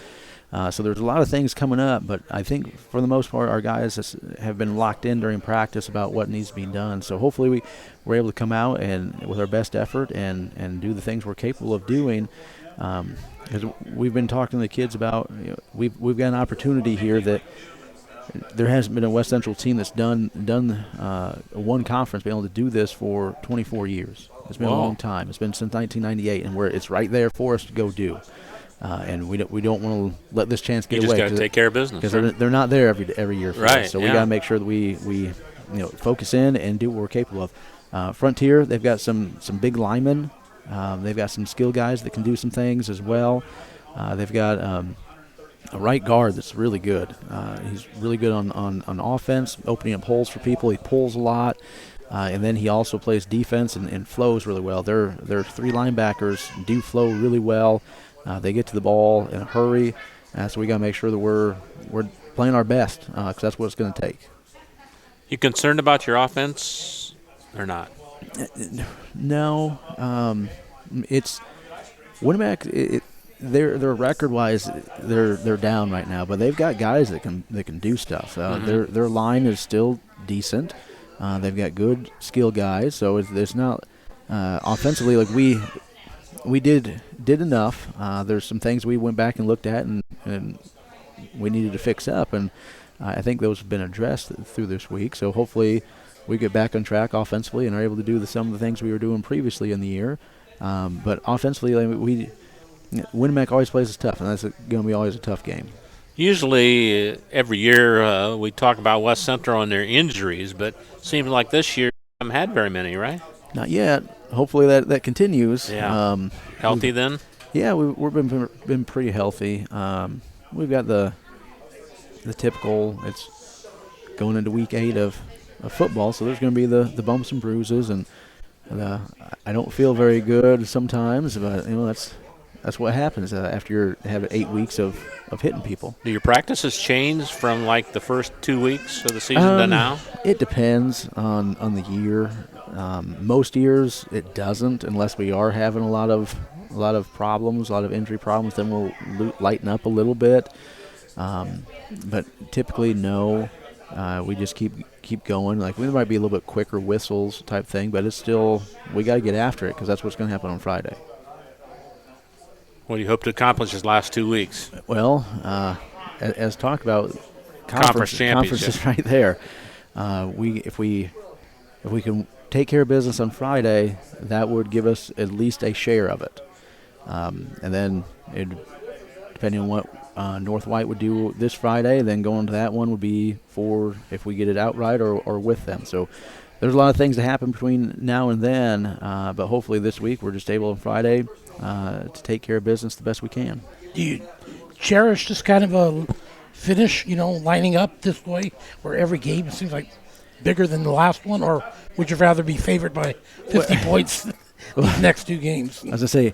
So there's a lot of things coming up, but I think for the most part our guys have been locked in during practice about what needs to be done. So hopefully we're able to come out and with our best effort and do the things we're capable of doing. Because we've been talking to the kids about, we've got an opportunity here that there hasn't been a West Central team that's done one conference, been able to do this for 24 years. It's been a long time. It's been since 1998, and it's right there for us to go do. And we don't want to let this chance get away. You just got to take care of business. Because they're not there every year for us. So we got to make sure that we focus in and do what we're capable of. Frontier, they've got some big linemen. They've got some skill guys that can do some things as well. They've got a right guard that's really good. He's really good on offense, opening up holes for people. He pulls a lot. And then he also plays defense and flows really well. Their 3 linebackers do flow really well. They get to the ball in a hurry, so we got to make sure that we're playing our best, because that's what it's going to take. You concerned about your offense or not? No. It's Winamac. Their record-wise, they're down right now, but they've got guys that can do stuff. Their line is still decent. They've got good skill guys, so it's not offensively like we did enough. There's some things we went back and looked at and we needed to fix up, and I think those have been addressed through this week. So hopefully we get back on track offensively and are able to do some of the things we were doing previously in the year. But offensively, Winamac always plays us tough, and that's going to be always a tough game. Usually every year we talk about West Central and their injuries, but it seems like this year we haven't had very many, right? Not yet. Hopefully that continues. Yeah. Healthy then? Yeah, we've been pretty healthy. We've got the typical. It's going into week 8 of football, so there's going to be the bumps and bruises, and I don't feel very good sometimes, but that's what happens after you have 8 weeks of hitting people. Do your practices change from like the first 2 weeks of the season to now? It depends on the year. Most years it doesn't, unless we are having a lot of problems, a lot of injury problems. Then we'll lighten up a little bit. But typically, no. We just keep going. Like, we might be a little bit quicker whistles type thing, but it's still, we got to get after it because that's what's going to happen on Friday. What do you hope to accomplish this last 2 weeks? Well, as talked about, Conference conference is right there. If we can take care of business on Friday, that would give us at least a share of it. And then, depending on what North White would do this Friday, then going to that one would be for if we get it outright or with them. So there's a lot of things that happen between now and then, but hopefully this week we're just able on Friday to take care of business the best we can. Do you cherish this kind of a finish, lining up this way where every game seems like bigger than the last one, or would you rather be favored by 50 points these next two games? As I say,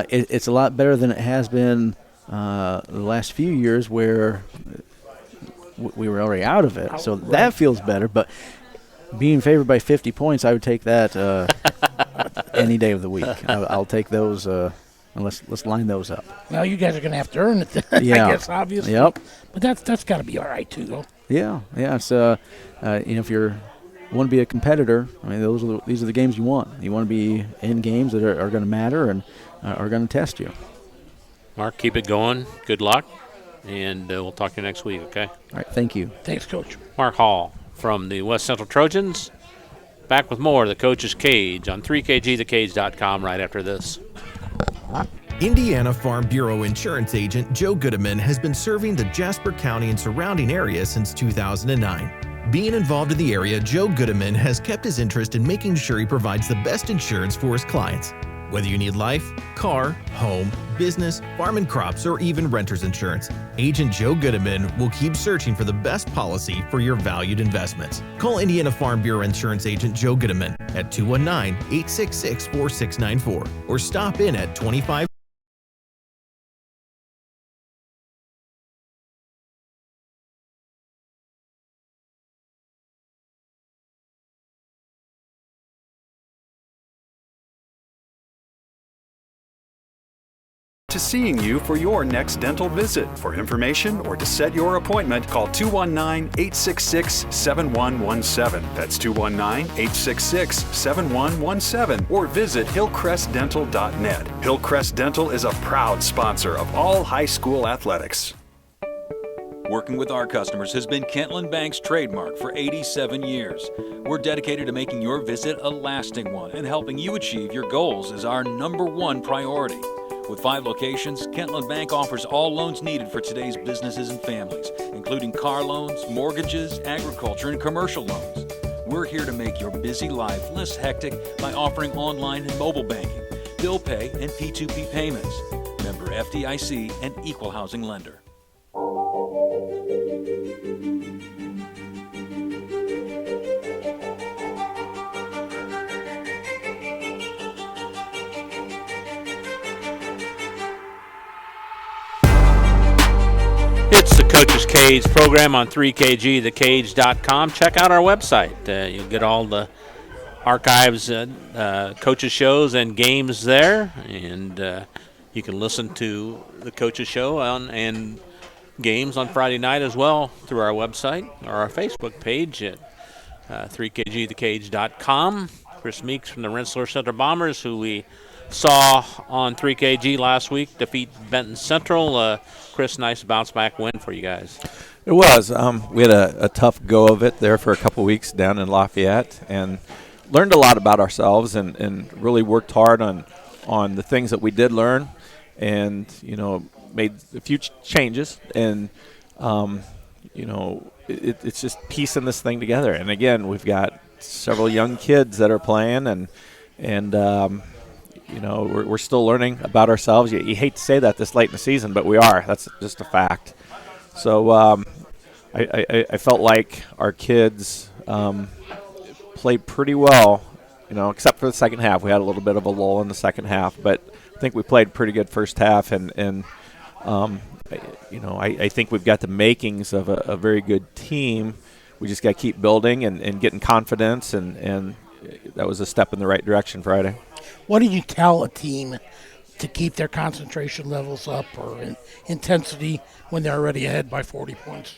it's a lot better than it has been the last few years where we were already out of it. So that feels better, but being favored by 50 points, I would take that any day of the week. I'll take those, and let's line those up. Well, you guys are going to have to earn it then, Yeah. I guess, obviously. Yep. But that's got to be all right, too, though. Yeah. It's if you want to be a competitor, I mean, these are the games you want. You want to be in games that are going to matter and are going to test you. Mark, keep it going. Good luck, and we'll talk to you next week, okay? All right, thank you. Thanks, Coach. Mark Hall from the West Central Trojans. Back with more of the Coach's Cage on 3kgthecage.com right after this. Indiana Farm Bureau Insurance Agent Joe Goodeman has been serving the Jasper County and surrounding area since 2009. Being involved in the area, Joe Goodeman has kept his interest in making sure he provides the best insurance for his clients. Whether you need life, car, home, business, farm and crops, or even renter's insurance, Agent Joe Goodeman will keep searching for the best policy for your valued investments. Call Indiana Farm Bureau Insurance Agent Joe Goodeman at 219-866-4694 or stop in at 25. To seeing you for your next dental visit. For information or to set your appointment, call 219-866-7117. That's 219-866-7117. Or visit hillcrestdental.net. Hillcrest Dental is a proud sponsor of all high school athletics. Working with our customers has been Kentland Bank's trademark for 87 years. We're dedicated to making your visit a lasting one, and helping you achieve your goals is our #1 priority. With 5 locations, Kentland Bank offers all loans needed for today's businesses and families, including car loans, mortgages, agriculture, and commercial loans. We're here to make your busy life less hectic by offering online and mobile banking, bill pay, and P2P payments. Member FDIC and equal housing lender. It's the Coach's Cage program on 3kgthecage.com. Check out our website. You'll get all the archives, coaches' shows, and games there. And you can listen to the coaches' show and games on Friday night as well through our website or our Facebook page at 3kgthecage.com. Chris Meeks from the Rensselaer Center Bombers, who we saw on 3KG last week, defeat Benton Central. Chris, nice bounce back win for you guys. It was. We had a tough go of it there for a couple weeks down in Lafayette, and learned a lot about ourselves, and really worked hard on the things that we did learn, and made a few changes, and it's just piecing this thing together. And again, we've got several young kids that are playing, and we're still learning about ourselves. You hate to say that this late in the season, but we are. That's just a fact. So I felt like our kids played pretty well, except for the second half. We had a little bit of a lull in the second half, but I think we played pretty good first half, and I think we've got the makings of a very good team. We just got to keep building and getting confidence, and that was a step in the right direction Friday. What do you tell a team to keep their concentration levels up or intensity when they're already ahead by 40 points?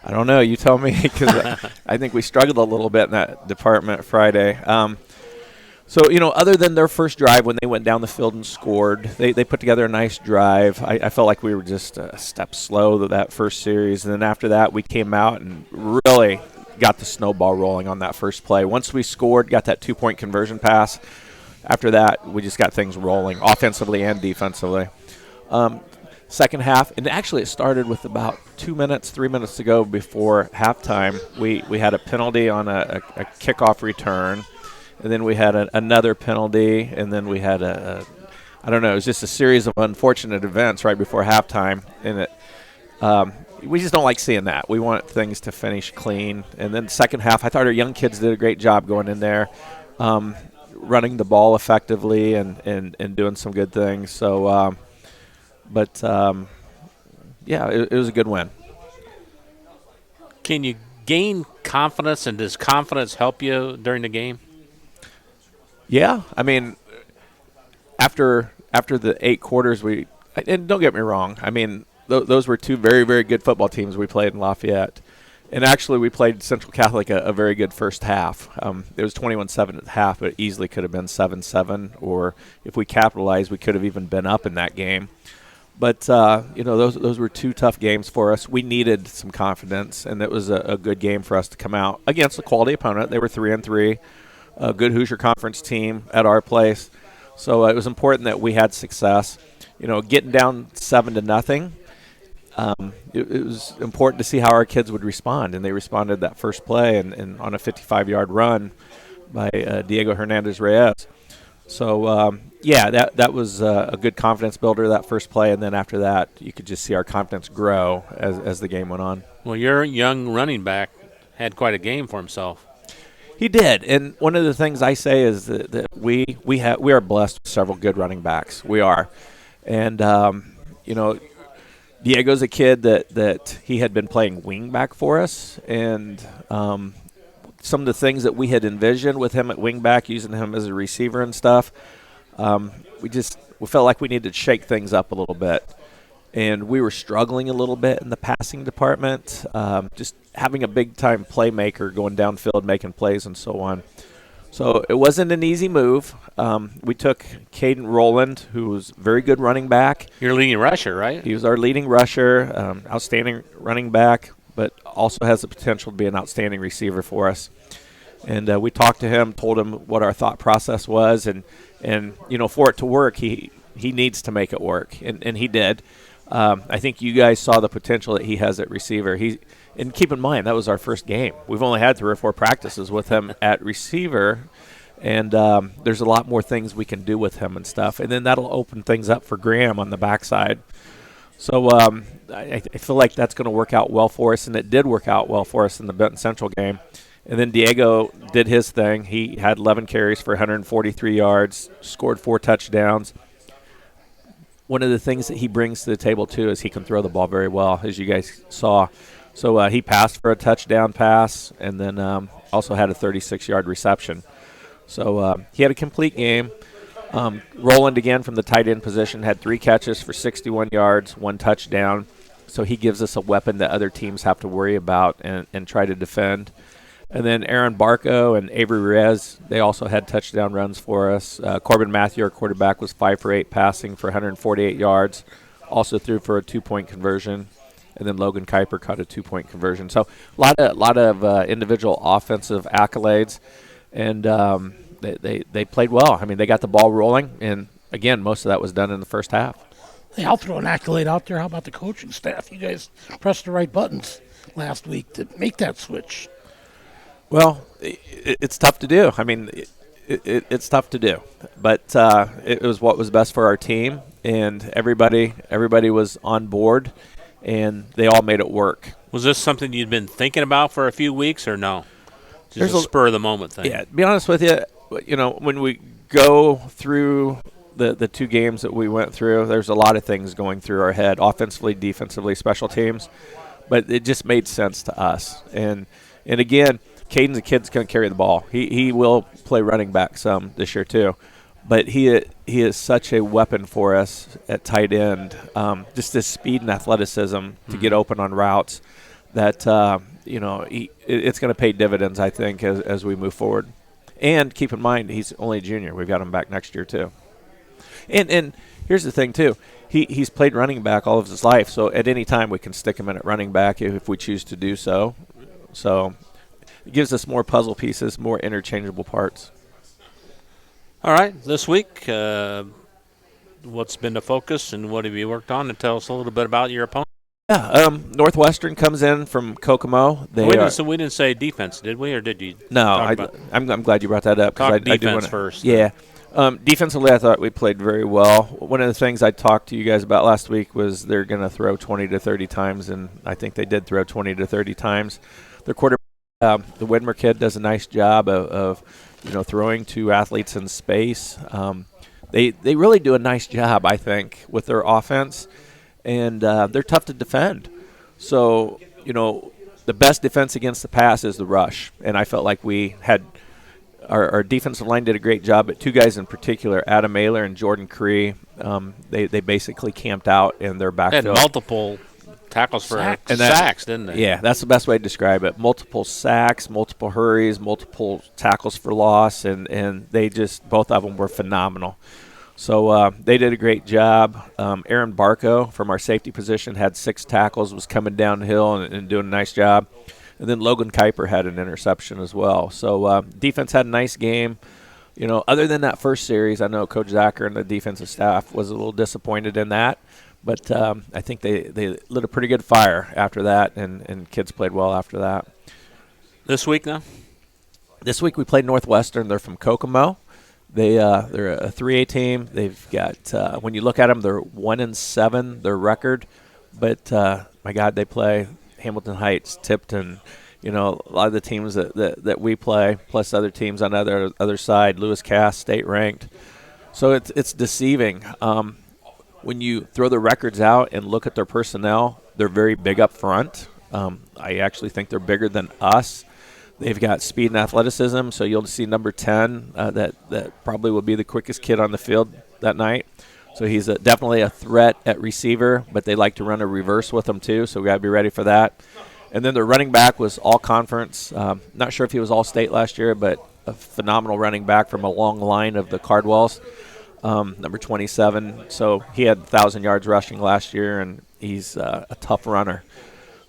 I don't know. You tell me, because I think we struggled a little bit in that department Friday. So, other than their first drive when they went down the field and scored, they put together a nice drive. I felt like we were just a step slow that first series. And then after that, we came out and really got the snowball rolling on that first play. Once we scored, got that 2-point conversion pass, after that, we just got things rolling offensively and defensively. Second half, and actually it started with about 3 minutes to go before halftime. We had a penalty on a kickoff return. And then we had another penalty, and then we had I don't know, it was just a series of unfortunate events right before halftime. And we just don't like seeing that. We want things to finish clean. And then second half, I thought our young kids did a great job going in there, running the ball effectively and doing some good things. So, yeah, it was a good win. Can you gain confidence, and does confidence help you during the game? Yeah, I mean, after the 8 quarters, and don't get me wrong, I mean, those were 2 very, very good football teams we played in Lafayette. And actually, we played Central Catholic a very good first half. It was 21-7 at the half, but it easily could have been 7-7, or if we capitalized, we could have even been up in that game. But, those were 2 tough games for us. We needed some confidence, and it was a good game for us to come out against a quality opponent. They were 3-3. A good Hoosier Conference team at our place. So it was important that we had success. Getting down 7-0, it was important to see how our kids would respond, and they responded that first play and on a 55-yard run by Diego Hernandez-Reyes. So, that was a good confidence builder, that first play, and then after that, you could just see our confidence grow as the game went on. Well, your young running back had quite a game for himself. He did, and one of the things I say is that we are blessed with several good running backs. We are, and Diego's a kid that he had been playing wing back for us, and some of the things that we had envisioned with him at wing back, using him as a receiver and stuff, we felt like we needed to shake things up a little bit. And we were struggling a little bit in the passing department, just having a big-time playmaker going downfield, making plays, and so on. So it wasn't an easy move. We took Caden Rowland, who was a very good running back. Your leading rusher, right? He was our leading rusher, outstanding running back, but also has the potential to be an outstanding receiver for us. And we talked to him, told him what our thought process was, and for it to work, he needs to make it work, and he did. I think you guys saw the potential that he has at receiver. And keep in mind, that was our first game. We've only had 3 or 4 practices with him at receiver, and there's a lot more things we can do with him and stuff. And then that'll open things up for Graham on the backside. So I feel like that's going to work out well for us, and it did work out well for us in the Benton Central game. And then Diego did his thing. He had 11 carries for 143 yards, scored 4 touchdowns. One of the things that he brings to the table, too, is he can throw the ball very well, as you guys saw. So he passed for a touchdown pass, and then also had a 36-yard reception. So he had a complete game. Roland, again, from the tight end position, had 3 catches for 61 yards, 1 touchdown. So he gives us a weapon that other teams have to worry about and try to defend. And then Aaron Barco and Avery Reyes, they also had touchdown runs for us. Corbin Matthew, our quarterback, was 5 for 8 passing for 148 yards. Also threw for a 2-point conversion. And then Logan Kuiper caught a 2-point conversion. So a lot of individual offensive accolades. And they played well. I mean, they got the ball rolling. And, again, most of that was done in the first half. Hey, I'll throw an accolade out there. How about the coaching staff? You guys pressed the right buttons last week to make that switch. Well, it's tough to do. I mean, it's tough to do. But it was what was best for our team, and everybody was on board, and they all made it work. Was this something you'd been thinking about for a few weeks, or no? Just a spur-of-the-moment thing? Yeah, to be honest with you, when we go through the 2 games that we went through, there's a lot of things going through our head, offensively, defensively, special teams. But it just made sense to us. And again, Caden's a kid that's going to carry the ball. He will play running back some this year too, but he is such a weapon for us at tight end. Just this speed and athleticism to get open on routes that it's going to pay dividends, I think, as we move forward. And keep in mind, he's only a junior. We've got him back next year too. And here's the thing too. He's played running back all of his life, so at any time we can stick him in at running back if we choose to do so. So it gives us more puzzle pieces, more interchangeable parts. All right, this week, what's been the focus and what have you worked on? And tell us a little bit about your opponent. Yeah, Northwestern comes in from Kokomo. We didn't say defense, did we, or did you? No, I'm glad you brought that up. Talk I defense do wanna, first. Yeah. Defensively, I thought we played very well. One of the things I talked to you guys about last week was they're going to throw 20 to 30 times, and I think they did throw 20 to 30 times. Their quarterback, the Widmer kid, does a nice job of throwing to athletes in space. They really do a nice job, I think, with their offense, and they're tough to defend. So, the best defense against the pass is the rush, and I felt like we had – Our defensive line did a great job, but two guys in particular, Adam Mailer and Jordan Cree, they basically camped out in their backfield. They had multiple tackles for sacks, didn't they? Yeah, that's the best way to describe it. Multiple sacks, multiple hurries, multiple tackles for loss, and they just, both of them were phenomenal. So they did a great job. Aaron Barco from our safety position had 6 tackles, was coming downhill and doing a nice job. And then Logan Kuiper had an interception as well. So defense had a nice game. Other than that first series, I know Coach Zacher and the defensive staff was a little disappointed in that. But I think they lit a pretty good fire after that, and kids played well after that. This week now? This week we played Northwestern. They're from Kokomo. They're a 3A team. They've got, when you look at them, they're 1-7, their record. But, my God, they play Hamilton Heights, Tipton, a lot of the teams that we play, plus other teams on the other side, Lewis Cass, state ranked. So it's deceiving. When you throw the records out and look at their personnel, they're very big up front. I actually think they're bigger than us. They've got speed and athleticism, so you'll see number 10 that probably will be the quickest kid on the field that night. So he's definitely a threat at receiver, but they like to run a reverse with him too, so we got to be ready for that. And then their running back was all conference. Not sure if he was all state last year, but a phenomenal running back from a long line of the Cardwells, number 27. So he had 1,000 yards rushing last year, and he's a tough runner.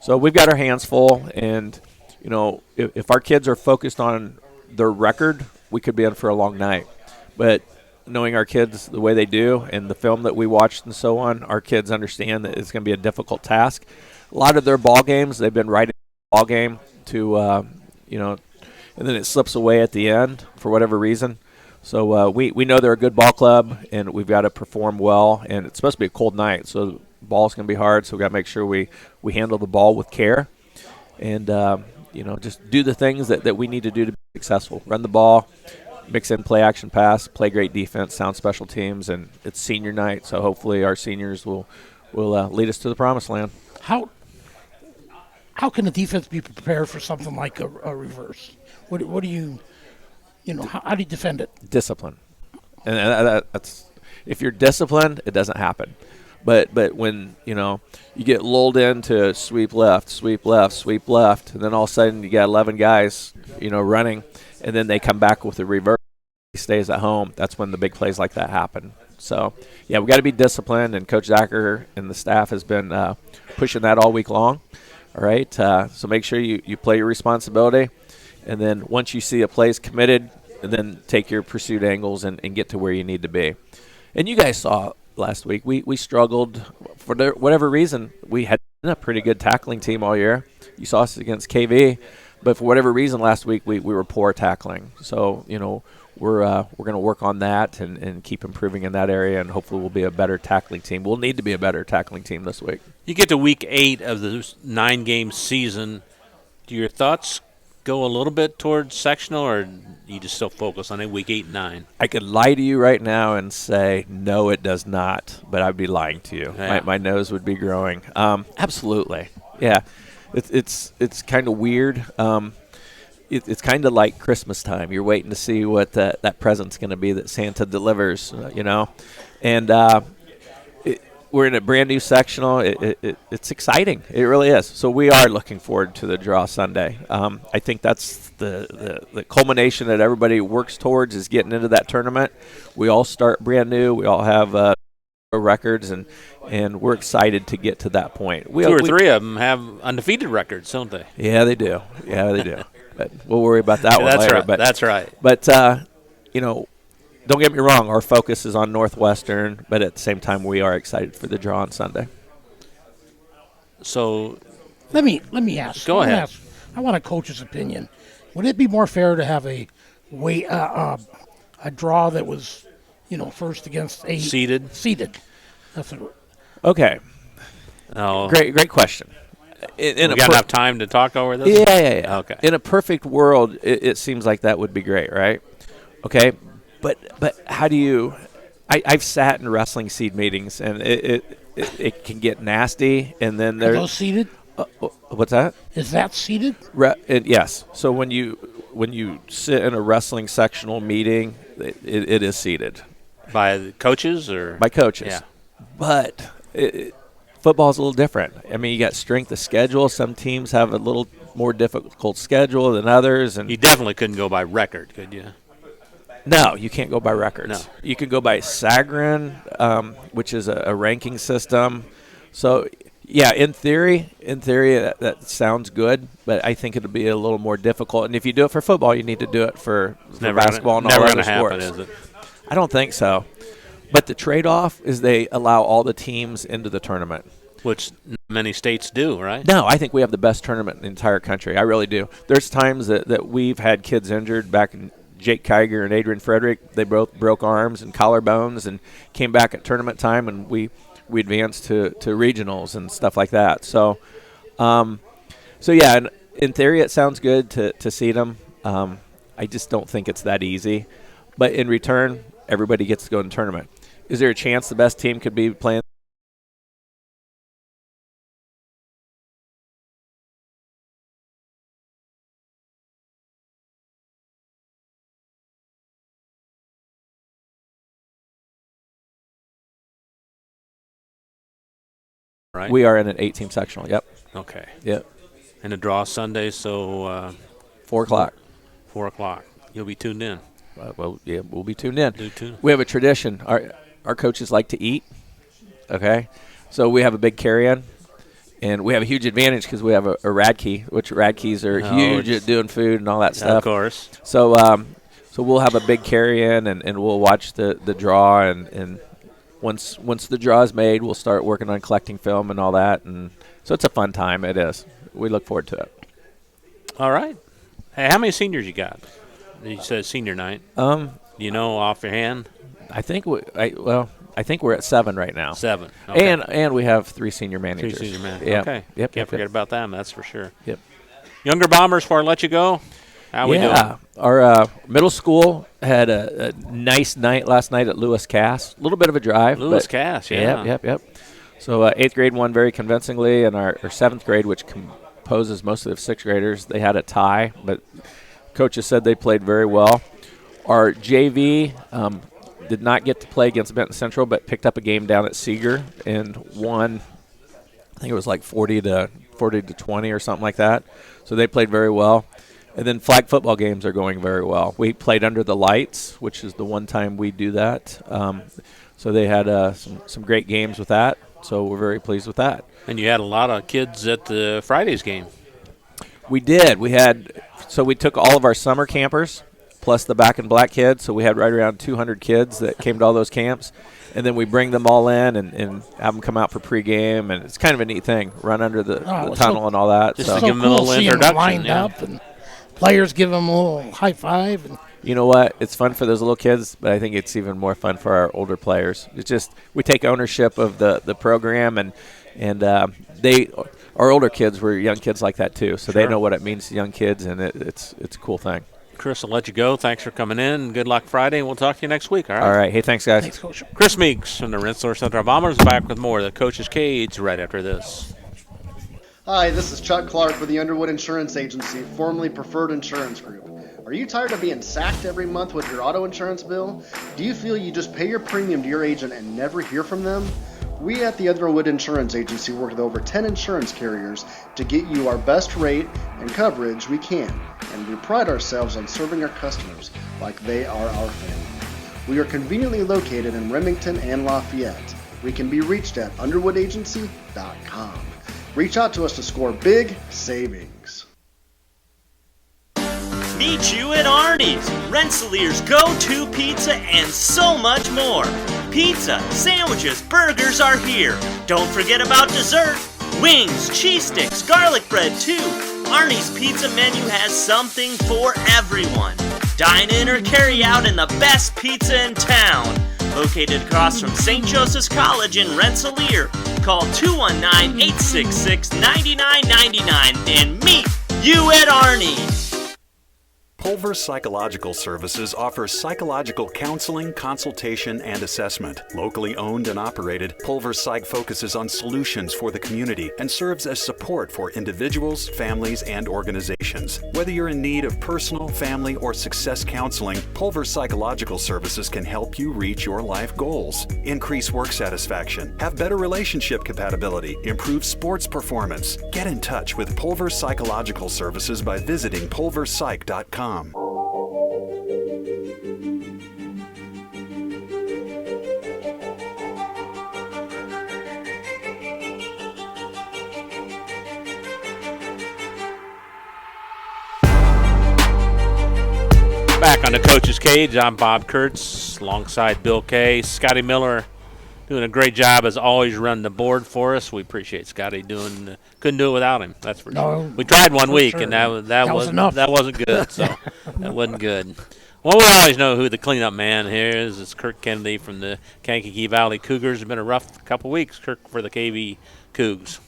So we've got our hands full, and if our kids are focused on their record, we could be in for a long night. But knowing our kids the way they do and the film that we watched and so on, our kids understand that it's going to be a difficult task. A lot of their ball games, they've been right in the ball game to, and then it slips away at the end for whatever reason. So we know they're a good ball club, and we've got to perform well. And it's supposed to be a cold night, so the ball's going to be hard. So we've got to make sure we handle the ball with care and, just do the things that we need to do to be successful. Run the ball, mix in play action pass, play great defense, sound special teams, and it's senior night, so hopefully our seniors will lead us to the promised land. How can the defense be prepared for something like a reverse? What do you, how do you defend it? Discipline, and that's if you're disciplined, it doesn't happen. But when you get lulled into sweep left, and then all of a sudden you got 11 guys running. And then they come back with a reverse. He stays at home. That's when the big plays like that happen. So, yeah, we got to be disciplined, and Coach Zacher and the staff has been pushing that all week long. All right, so make sure you play your responsibility, and then once you see a play's committed, and then take your pursuit angles and get to where you need to be. And you guys saw last week we struggled for whatever reason. We had a pretty good tackling team all year. You saw us against KV. But for whatever reason, last week we were poor tackling. So, we're going to work on that and keep improving in that area, and hopefully we'll be a better tackling team. We'll need to be a better tackling team this week. You get to week 8 of the 9-game season. Do your thoughts go a little bit towards sectional, or you just still focus on it week 8 and 9? I could lie to you right now and say, no, it does not, but I'd be lying to you. Yeah. My nose would be growing. Absolutely. Yeah. It's kind of weird. It's kind of like Christmas time. You're waiting to see what that present's going to be that Santa delivers, And we're in a brand new sectional. It's exciting. It really is. So we are looking forward to the draw Sunday. I think that's the culmination that everybody works towards is getting into that tournament. We all start brand new. We all have records, and we're excited to get to that point. Two or three of them have undefeated records, don't they? Yeah, they do. But we'll worry about that one later. Right. That's right. But don't get me wrong. Our focus is on Northwestern, but at the same time, we are excited for the draw on Sunday. So, let me ask. Go ahead. I want a coach's opinion. Would it be more fair to have a draw that was, first against a seeded? That's what. Okay. Oh, great question. We got enough time to talk over this? Yeah. Okay. In a perfect world, it seems like that would be great, right? Okay. But how do you? I've sat in wrestling seed meetings, and it can get nasty, and then Are those seeded? What's that? Is that seeded? Yes. So when you sit in a wrestling sectional meeting, it is seeded by the coaches or by coaches. Yeah. But football's a little different. I mean, you got strength of schedule. Some teams have a little more difficult schedule than others, and you definitely couldn't go by record, could you? No, you can't go by records. No. You can go by Sagarin, which is a ranking system. So, yeah, in theory, that sounds good, but I think it'll be a little more difficult. And if you do it for football, you need to do it for basketball and all other sports. Never going to happen, is it? I don't think so. But the trade-off is they allow all the teams into the tournament. Which many states do, right? No, I think we have the best tournament in the entire country. I really do. There's times that we've had kids injured back in Jake Kage and Adrian Frederick. They both broke arms and collarbones and came back at tournament time, and we advanced to regionals and stuff like that. So yeah, in theory it sounds good to seed them. I just don't think it's that easy. But in return, everybody gets to go in the tournament. Is there a chance the best team could be playing? Right. We are in an 8-team sectional. Yep. Okay. Yep. And the draw Sunday, so 4 o'clock. 4 o'clock. You'll be tuned in. Well, yeah, we'll be tuned in. Tune. We have a tradition. Our coaches like to eat. Okay, so we have a big carry-in, and we have a huge advantage because we have a Radkey, which Radkeys are huge at doing food and all that stuff. Of course. So we'll have a big carry-in, and we'll watch the draw, and once the draw is made, we'll start working on collecting film and all that, and so it's a fun time. It is. We look forward to it. All right. Hey, how many seniors you got? You said senior night. Do you know off your hand? I think I think we're at 7 right now. 7. Okay. And we have 3 senior managers. 3 senior managers. Yeah. Okay. Yep. Can't forget about them. That's for sure. Yep. Younger Bombers, before I let you go, how we doing? Our middle school had a nice night last night at Lewis Cass. A little bit of a drive. Lewis Cass, yeah. Yep. So 8th grade won very convincingly, and our 7th grade, which composes most of the 6th graders, they had a tie, but coaches said they played very well. Our JV did not get to play against Benton Central, but picked up a game down at Seeger and won. I think it was like 40 to 20 or something like that. So they played very well. And then flag football games are going very well. We played under the lights, which is the one time we do that. So they had some great games with that. So we're very pleased with that. And you had a lot of kids at the Friday's game. We did. We took all of our summer campers plus the back and black kids. So we had right around 200 kids that came to all those camps. And then we bring them all in and have them come out for pregame. And it's kind of a neat thing, run under the tunnel and all that. Just to give them a little introduction. Lined up and players give them a little high five. And you know what? It's fun for those little kids, but I think it's even more fun for our older players. It's just we take ownership of the program, and our older kids were young kids like that too, so they know what it means to young kids, and it's a cool thing. Chris, I'll let you go. Thanks for coming in. Good luck Friday, and we'll talk to you next week. All right. All right. Hey, thanks, guys. Thanks, Coach. Chris Meeks from the Rensselaer Central Bombers back with more of the Coach's Cage right after this. Hi, this is Chuck Clark with the Underwood Insurance Agency, formerly Preferred Insurance Group. Are you tired of being sacked every month with your auto insurance bill? Do you feel you just pay your premium to your agent and never hear from them? We at the Underwood Insurance Agency work with over 10 insurance carriers to get you our best rate and coverage we can, and we pride ourselves on serving our customers like they are our family. We are conveniently located in Remington and Lafayette. We can be reached at underwoodagency.com. Reach out to us to score big savings. Meet you at Arnie's, Rensselaer's go-to pizza and so much more. Pizza, sandwiches, burgers are here. Don't forget about dessert. Wings, cheese sticks, garlic bread too. Arnie's pizza menu has something for everyone. Dine in or carry out in the best pizza in town. Located across from St. Joseph's College in Rensselaer. Call 219-866-9999 and meet you at Arnie's. Pulver Psychological Services offers psychological counseling, consultation, and assessment. Locally owned and operated, Pulver Psych focuses on solutions for the community and serves as support for individuals, families, and organizations. Whether you're in need of personal, family, or success counseling, Pulver Psychological Services can help you reach your life goals. Increase work satisfaction, have better relationship compatibility, improve sports performance. Get in touch with Pulver Psychological Services by visiting pulverpsych.com. Back on the Coach's Cage, I'm Bob Kurtz, alongside Bill Kay. Scotty Miller doing a great job as always running the board for us. We appreciate Scotty doing. Couldn't do it without him. That's for sure. We tried one week, sure. and that was enough. That wasn't good. So that wasn't good. Well, we always know who the cleanup man here is. It's Kirk Kennedy from the Kankakee Valley Cougars. It's been a rough couple weeks, Kirk, for the KV Cougs.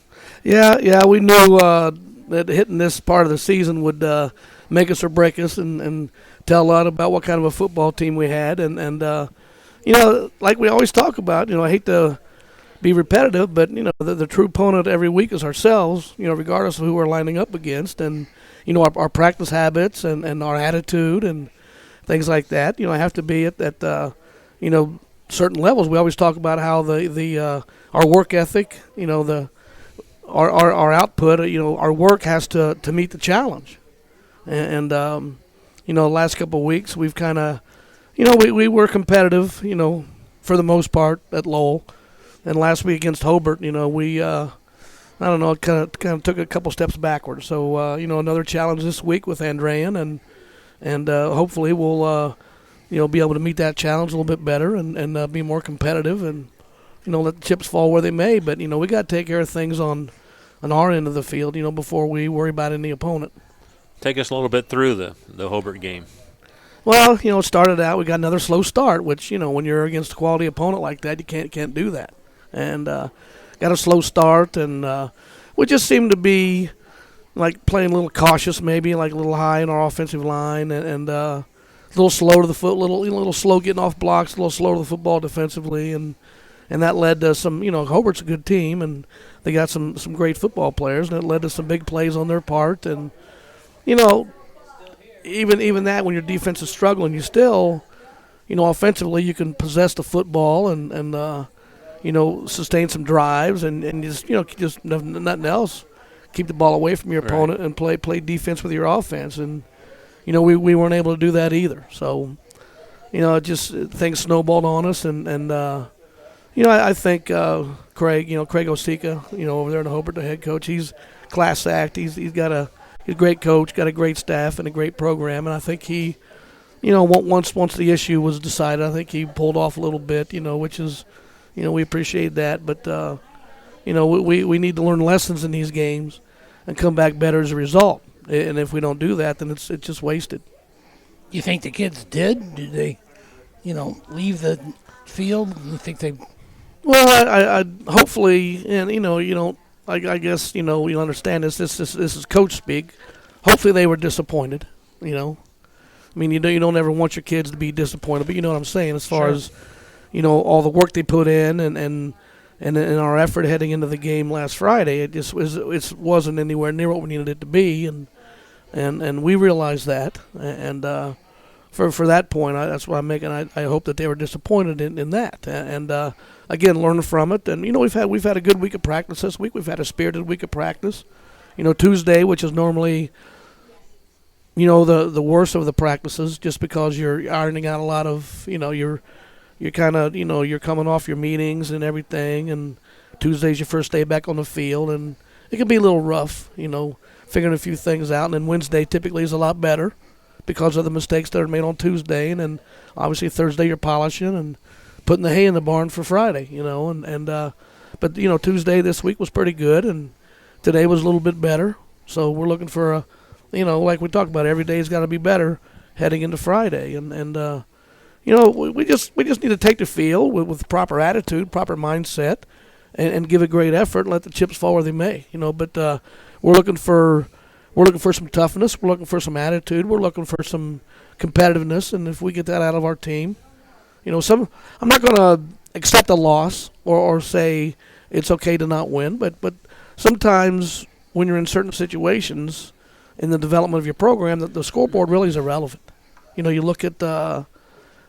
Yeah, we knew that hitting this part of the season would make us or break us, and tell a lot about what kind of a football team we had, and like we always talk about, I hate to be repetitive, but the true opponent every week is ourselves, regardless of who we're lining up against, and our practice habits and our attitude and things like that, have to be at certain levels. We always talk about how our work ethic, our output, our work has to meet the challenge, and the last couple of weeks we've kind of, we were competitive, for the most part at Lowell, and last week against Hobart, we I don't know, kind of took a couple steps backwards. So another challenge this week with Andrean, and hopefully we'll be able to meet that challenge a little bit better and be more competitive and let the chips fall where they may. But we got to take care of things on our end of the field, before we worry about any opponent. Take us a little bit through the Hobart game. Well, it started out, we got another slow start, which, when you're against a quality opponent like that, you can't do that. And got a slow start, and we just seemed to be like playing a little cautious, maybe like a little high in our offensive line, and a little slow to the foot, little slow getting off blocks, a little slow to the football defensively, and that led to some, Hobart's a good team, and they got some great football players, and it led to some big plays on their part, and even that, when your defense is struggling, you still, offensively, you can possess the football and sustain some drives and just nothing else. Keep the ball away from your opponent and play defense with your offense. And, we weren't able to do that either. So, just things snowballed on us. And I think Craig Osika, over there in Hobart, the head coach, he's class act. He's got a great coach, got a great staff, and a great program. And I think he, once the issue was decided, I think he pulled off a little bit, which is, we appreciate that. But, we need to learn lessons in these games and come back better as a result. And if we don't do that, then it's just wasted. You think the kids did? Did they, leave the field? You think they? Well, I hopefully, and I guess you understand this. This is coach speak. Hopefully, they were disappointed. I mean, you don't ever want your kids to be disappointed, but you know what I'm saying as far as all the work they put in and our effort heading into the game last Friday. It wasn't anywhere near what we needed it to be, and we realized that. And for that point, that's what I'm making. I hope that they were disappointed in that. And again, learn from it. And we've had a good week of practice this week. We've had a spirited week of practice. Tuesday, which is normally the worst of the practices, just because you're ironing out a lot of you're kind of you're coming off your meetings and everything, and Tuesday's your first day back on the field, and it can be a little rough, figuring a few things out. And then Wednesday typically is a lot better because of the mistakes that are made on Tuesday, and then obviously Thursday you're polishing and putting the hay in the barn for Friday, but Tuesday this week was pretty good, and today was a little bit better. So we're looking for like we talked about, every day's got to be better heading into Friday, and we just need to take the field with proper attitude, proper mindset, and give a great effort and let the chips fall where they may. But we're looking for some toughness. We're looking for some attitude. We're looking for some competitiveness, and if we get that out of our team, I'm not going to accept a loss or say it's okay to not win, but sometimes when you're in certain situations in the development of your program, the scoreboard really is irrelevant. You look at the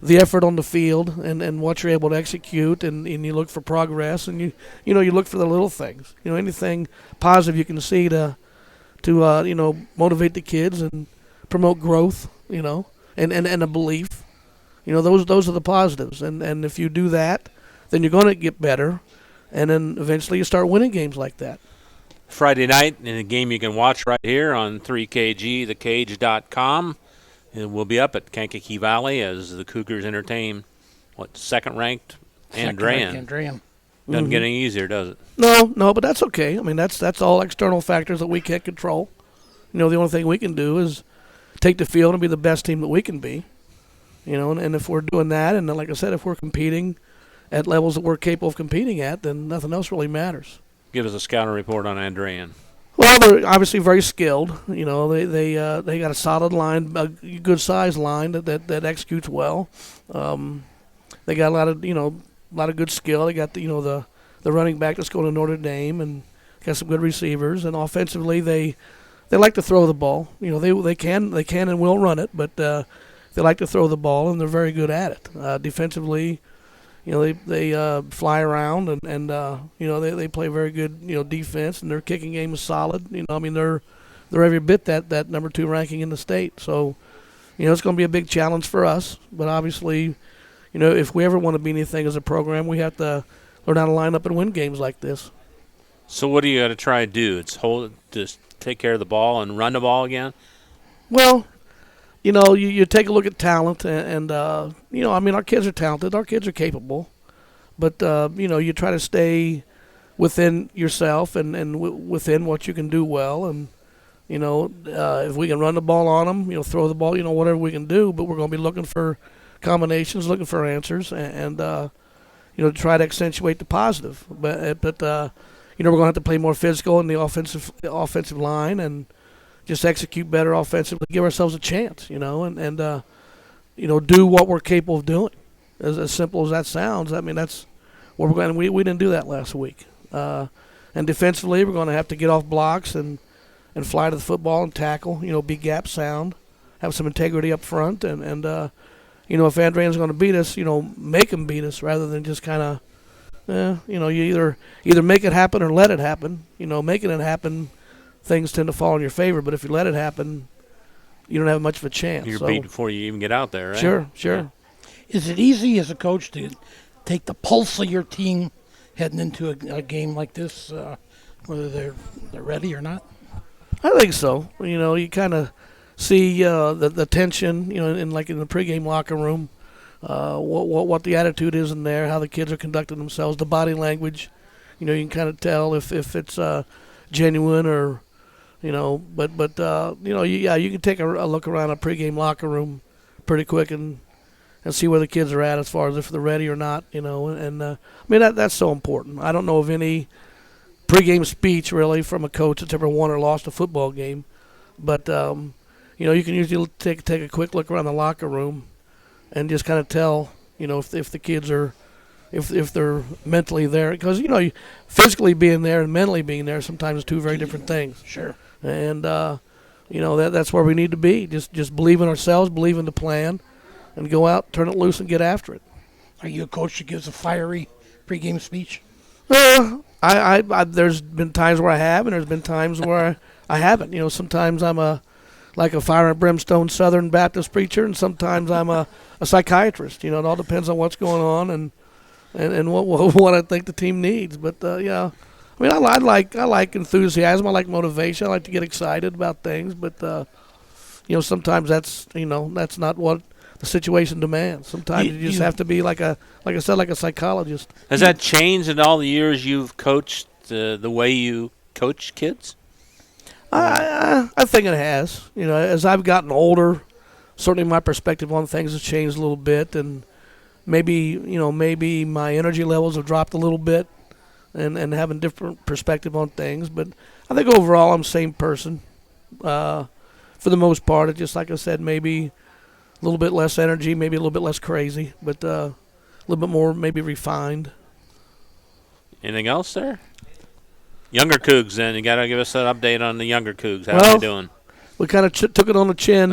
effort on the field and what you're able to execute, and you look for progress, and you look for the little things. Anything positive you can see to motivate the kids and promote growth. And a belief. Those are the positives, and if you do that, then you're going to get better, and then eventually you start winning games like that. Friday night in a game you can watch right here on 3KG, thekage.com. And we'll be up at Kankakee Valley as the Cougars entertain, second-ranked Andrean. Doesn't get any easier, does it? No, but that's okay. I mean, that's all external factors that we can't control. The only thing we can do is take the field and be the best team that we can be. And if we're doing that, and like I said, if we're competing at levels that we're capable of competing at, then nothing else really matters. Give us a scouting report on Andrean. Well, they're obviously very skilled. They got a solid line, a good sized line that executes well. They got a lot of good skill. They got the running back that's going to Notre Dame, and got some good receivers. And offensively, they like to throw the ball. They can and will run it, but they like to throw the ball, and they're very good at it. Defensively, they fly around, and they play very good defense, and their kicking game is solid. They're every bit that number 2 ranking in the state. So it's going to be a big challenge for us. But obviously, if we ever want to be anything as a program, we have to learn how to line up and win games like this. So what do you got to try to do? Just take care of the ball and run the ball again? Well, you take a look at talent, and our kids are talented. Our kids are capable. But, you try to stay within yourself and within what you can do well. And, if we can run the ball on them, throw the ball, whatever we can do. But we're going to be looking for combinations, looking for answers, and try to accentuate the positive. But we're going to have to play more physical in the offensive line and just execute better offensively, give ourselves a chance, and do what we're capable of doing. As simple as that sounds, that's what we're going. We didn't do that last week. And defensively, we're going to have to get off blocks and fly to the football and tackle. Be gap sound, have some integrity up front, and if Andrean's going to beat us, make him beat us rather than just kind of, you either make it happen or let it happen. Making it happen, things tend to fall in your favor, but if you let it happen, you don't have much of a chance. You're beat before you even get out there, right? Sure. Yeah. Is it easy as a coach to take the pulse of your team heading into a game like this, whether they're ready or not? I think so. You kind of see the tension, in the pregame locker room, what the attitude is in there, how the kids are conducting themselves, the body language. You can kind of tell if it's genuine or, you can take a look around a pregame locker room pretty quick and see where the kids are at as far as if they're ready or not, that's so important. I don't know of any pregame speech really from a coach that's ever won or lost a football game, but you can usually take a quick look around the locker room and just kind of tell, if the kids are, if they're mentally there, because physically being there and mentally being there sometimes two very different things. Sure. And that's where we need to be. Just believe in ourselves, believe in the plan, and go out, turn it loose, and get after it. Are you a coach that gives a fiery pregame speech? There's been times where I have, and there's been times where I haven't. Sometimes I'm like a fire and brimstone Southern Baptist preacher, and sometimes I'm a psychiatrist. It all depends on what's going on and what I think the team needs. But yeah, I mean, I like enthusiasm. I like motivation. I like to get excited about things. But sometimes that's not what the situation demands. Sometimes you just have to be like I said, like a psychologist. Has that changed in all the years you've coached the way you coach kids? I think it has. As I've gotten older, certainly my perspective on things has changed a little bit, and maybe my energy levels have dropped a little bit, and having different perspective on things. But I think overall I'm the same person. For the most part, it's just like I said, maybe a little bit less energy, maybe a little bit less crazy, but a little bit more maybe refined. Anything else there? Younger Cougs, then. You got to give us an update on the younger Cougs. How are they doing? We kind of took it on the chin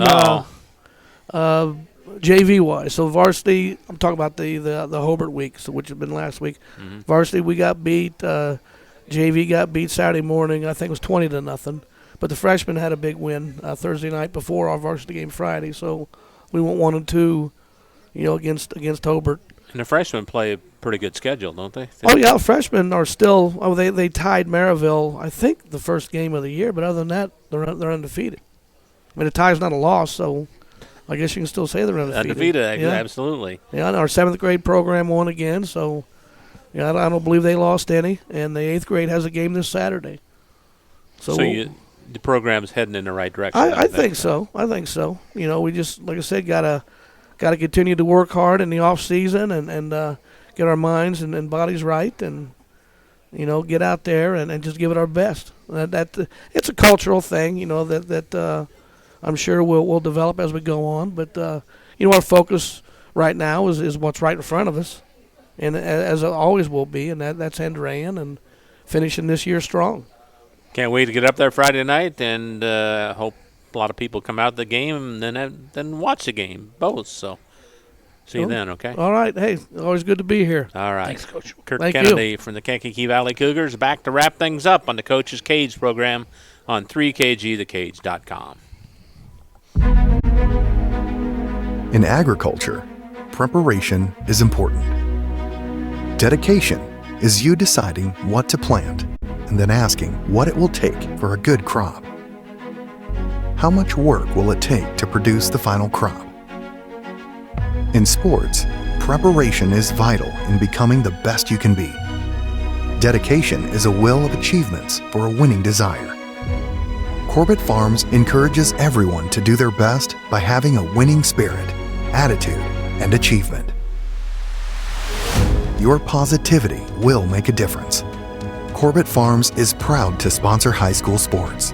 JV-wise. So varsity, I'm talking about the Hobart week, which has been last week. Mm-hmm. Varsity, we got beat. JV got beat Saturday morning. I think it was 20-0. But the freshmen had a big win Thursday night before our varsity game Friday. So we went 1-2, against Hobart. And the freshmen play a pretty good schedule, don't they? Oh, yeah, freshmen are still they tied Maryville, I think, the first game of the year. But other than that, they're undefeated. I mean, a tie's not a loss, so I guess you can still say they're undefeated. Undefeated, yeah. Absolutely. Yeah, and our 7th grade program won again, so I don't believe they lost any. And the 8th grade has a game this Saturday. So the program's heading in the right direction. I think so. I think so. We just, like I said, gotta continue to work hard in the off season and get our minds and bodies right, and get out there and just give it our best. That it's a cultural thing, that I'm sure we'll develop as we go on. But our focus right now is what's right in front of us, and as it always will be, and that's Andrean and finishing this year strong. Can't wait to get up there Friday night, and hope a lot of people come out to the game and then watch the game, both. So see you then, okay? All right. Hey, always good to be here. All right. Thanks, Coach. Kirk Thank Kennedy you. from the Kankakee Valley Cougars back to wrap things up on the Coach's Cage program on 3kgthecage.com. In agriculture, preparation is important. Dedication is you deciding what to plant and then asking what it will take for a good crop. How much work will it take to produce the final crop? In sports, preparation is vital in becoming the best you can be. Dedication is a will of achievements for a winning desire. Corbett Farms encourages everyone to do their best by having a winning spirit, attitude, and achievement. Your positivity will make a difference. Corbett Farms is proud to sponsor high school sports.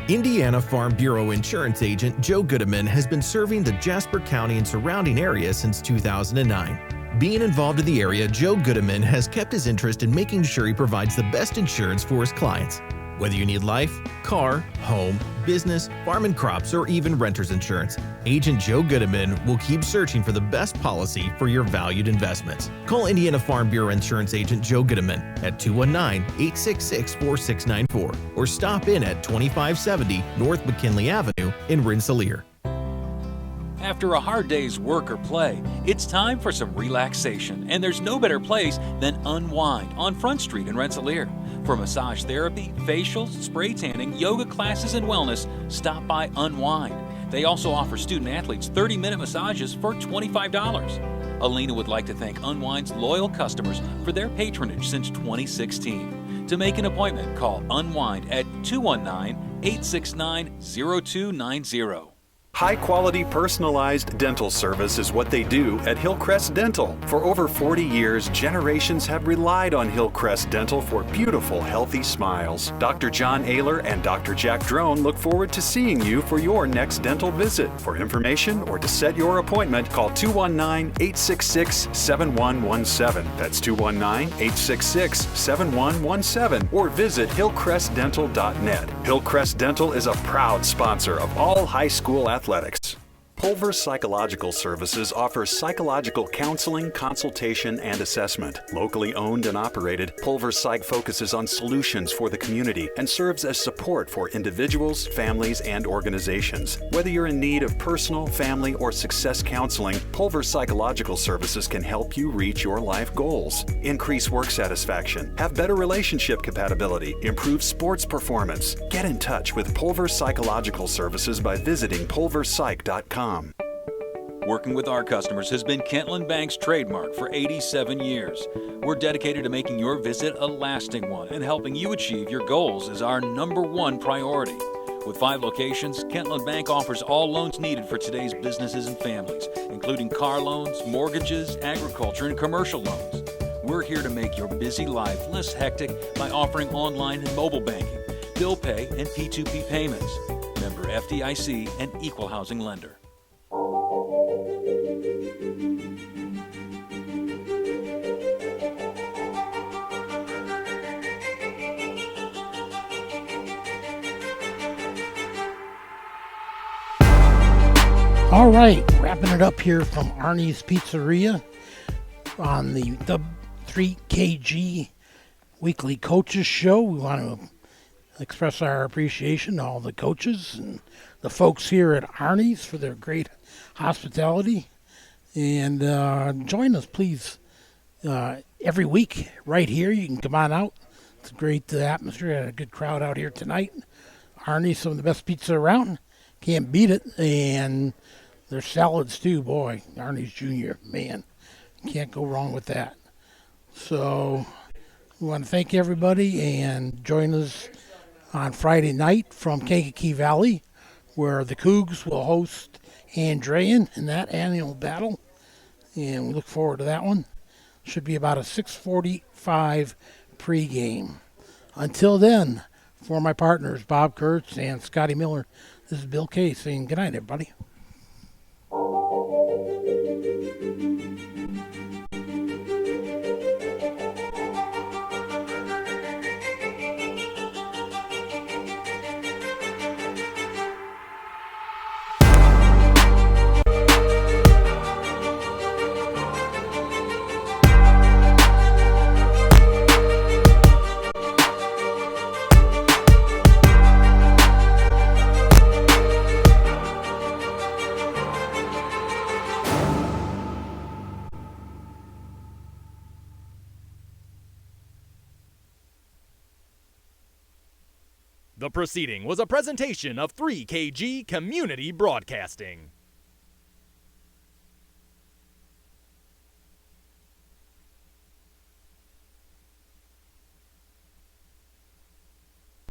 Indiana Farm Bureau insurance agent Joe Goodman has been serving the Jasper County and surrounding area since 2009. Being involved in the area, Joe Goodman has kept his interest in making sure he provides the best insurance for his clients. Whether you need life, car, home, business, farm and crops, or even renter's insurance, Agent Joe Goodman will keep searching for the best policy for your valued investments. Call Indiana Farm Bureau Insurance Agent Joe Goodman at 219-866-4694 or stop in at 2570 North McKinley Avenue in Rensselaer. After a hard day's work or play, it's time for some relaxation, and there's no better place than Unwind on Front Street in Rensselaer. For massage therapy, facials, spray tanning, yoga classes, and wellness, stop by Unwind. They also offer student-athletes 30-minute massages for $25. Alina would like to thank Unwind's loyal customers for their patronage since 2016. To make an appointment, call Unwind at 219-869-0290. High-quality personalized dental service is what they do at Hillcrest Dental. For over 40 years, generations have relied on Hillcrest Dental for beautiful, healthy smiles. Dr. John Ayler and Dr. Jack Drone look forward to seeing you for your next dental visit. For information or to set your appointment, call 219-866-7117. That's 219-866-7117. Or visit hillcrestdental.net. Hillcrest Dental is a proud sponsor of all high school athletics. Pulver Psychological Services offers psychological counseling, consultation, and assessment. Locally owned and operated, Pulver Psych focuses on solutions for the community and serves as support for individuals, families, and organizations. Whether you're in need of personal, family, or success counseling, Pulver Psychological Services can help you reach your life goals. Increase work satisfaction, have better relationship compatibility, improve sports performance. Get in touch with Pulver Psychological Services by visiting pulverpsych.com. Working with our customers has been Kentland Bank's trademark for 87 years. We're dedicated to making your visit a lasting one, and helping you achieve your goals is our #1 priority. With 5 locations, Kentland Bank offers all loans needed for today's businesses and families, including car loans, mortgages, agriculture, and commercial loans. We're here to make your busy life less hectic by offering online and mobile banking, bill pay, and P2P payments. Member FDIC and equal housing lender. All right, wrapping it up here from Arnie's Pizzeria on the 3KG Weekly Coaches Show. We want to express our appreciation to all the coaches and the folks here at Arnie's for their great hospitality. And join us, please, every week right here. You can come on out. It's a great atmosphere. Had a good crowd out here tonight. Arnie's, some of the best pizza around. Can't beat it. And their salads, too. Boy, Arnie's Jr., man. Can't go wrong with that. So we want to thank everybody and join us on Friday night from Kankakee Valley, where the Cougs will host Andrean in that annual battle. And we look forward to that one. Should be about a 6:45 pregame. Until then, for my partners, Bob Kurtz and Scotty Miller, this is Bill Kay saying good night, everybody. The proceeding was a presentation of 3KG Community Broadcasting.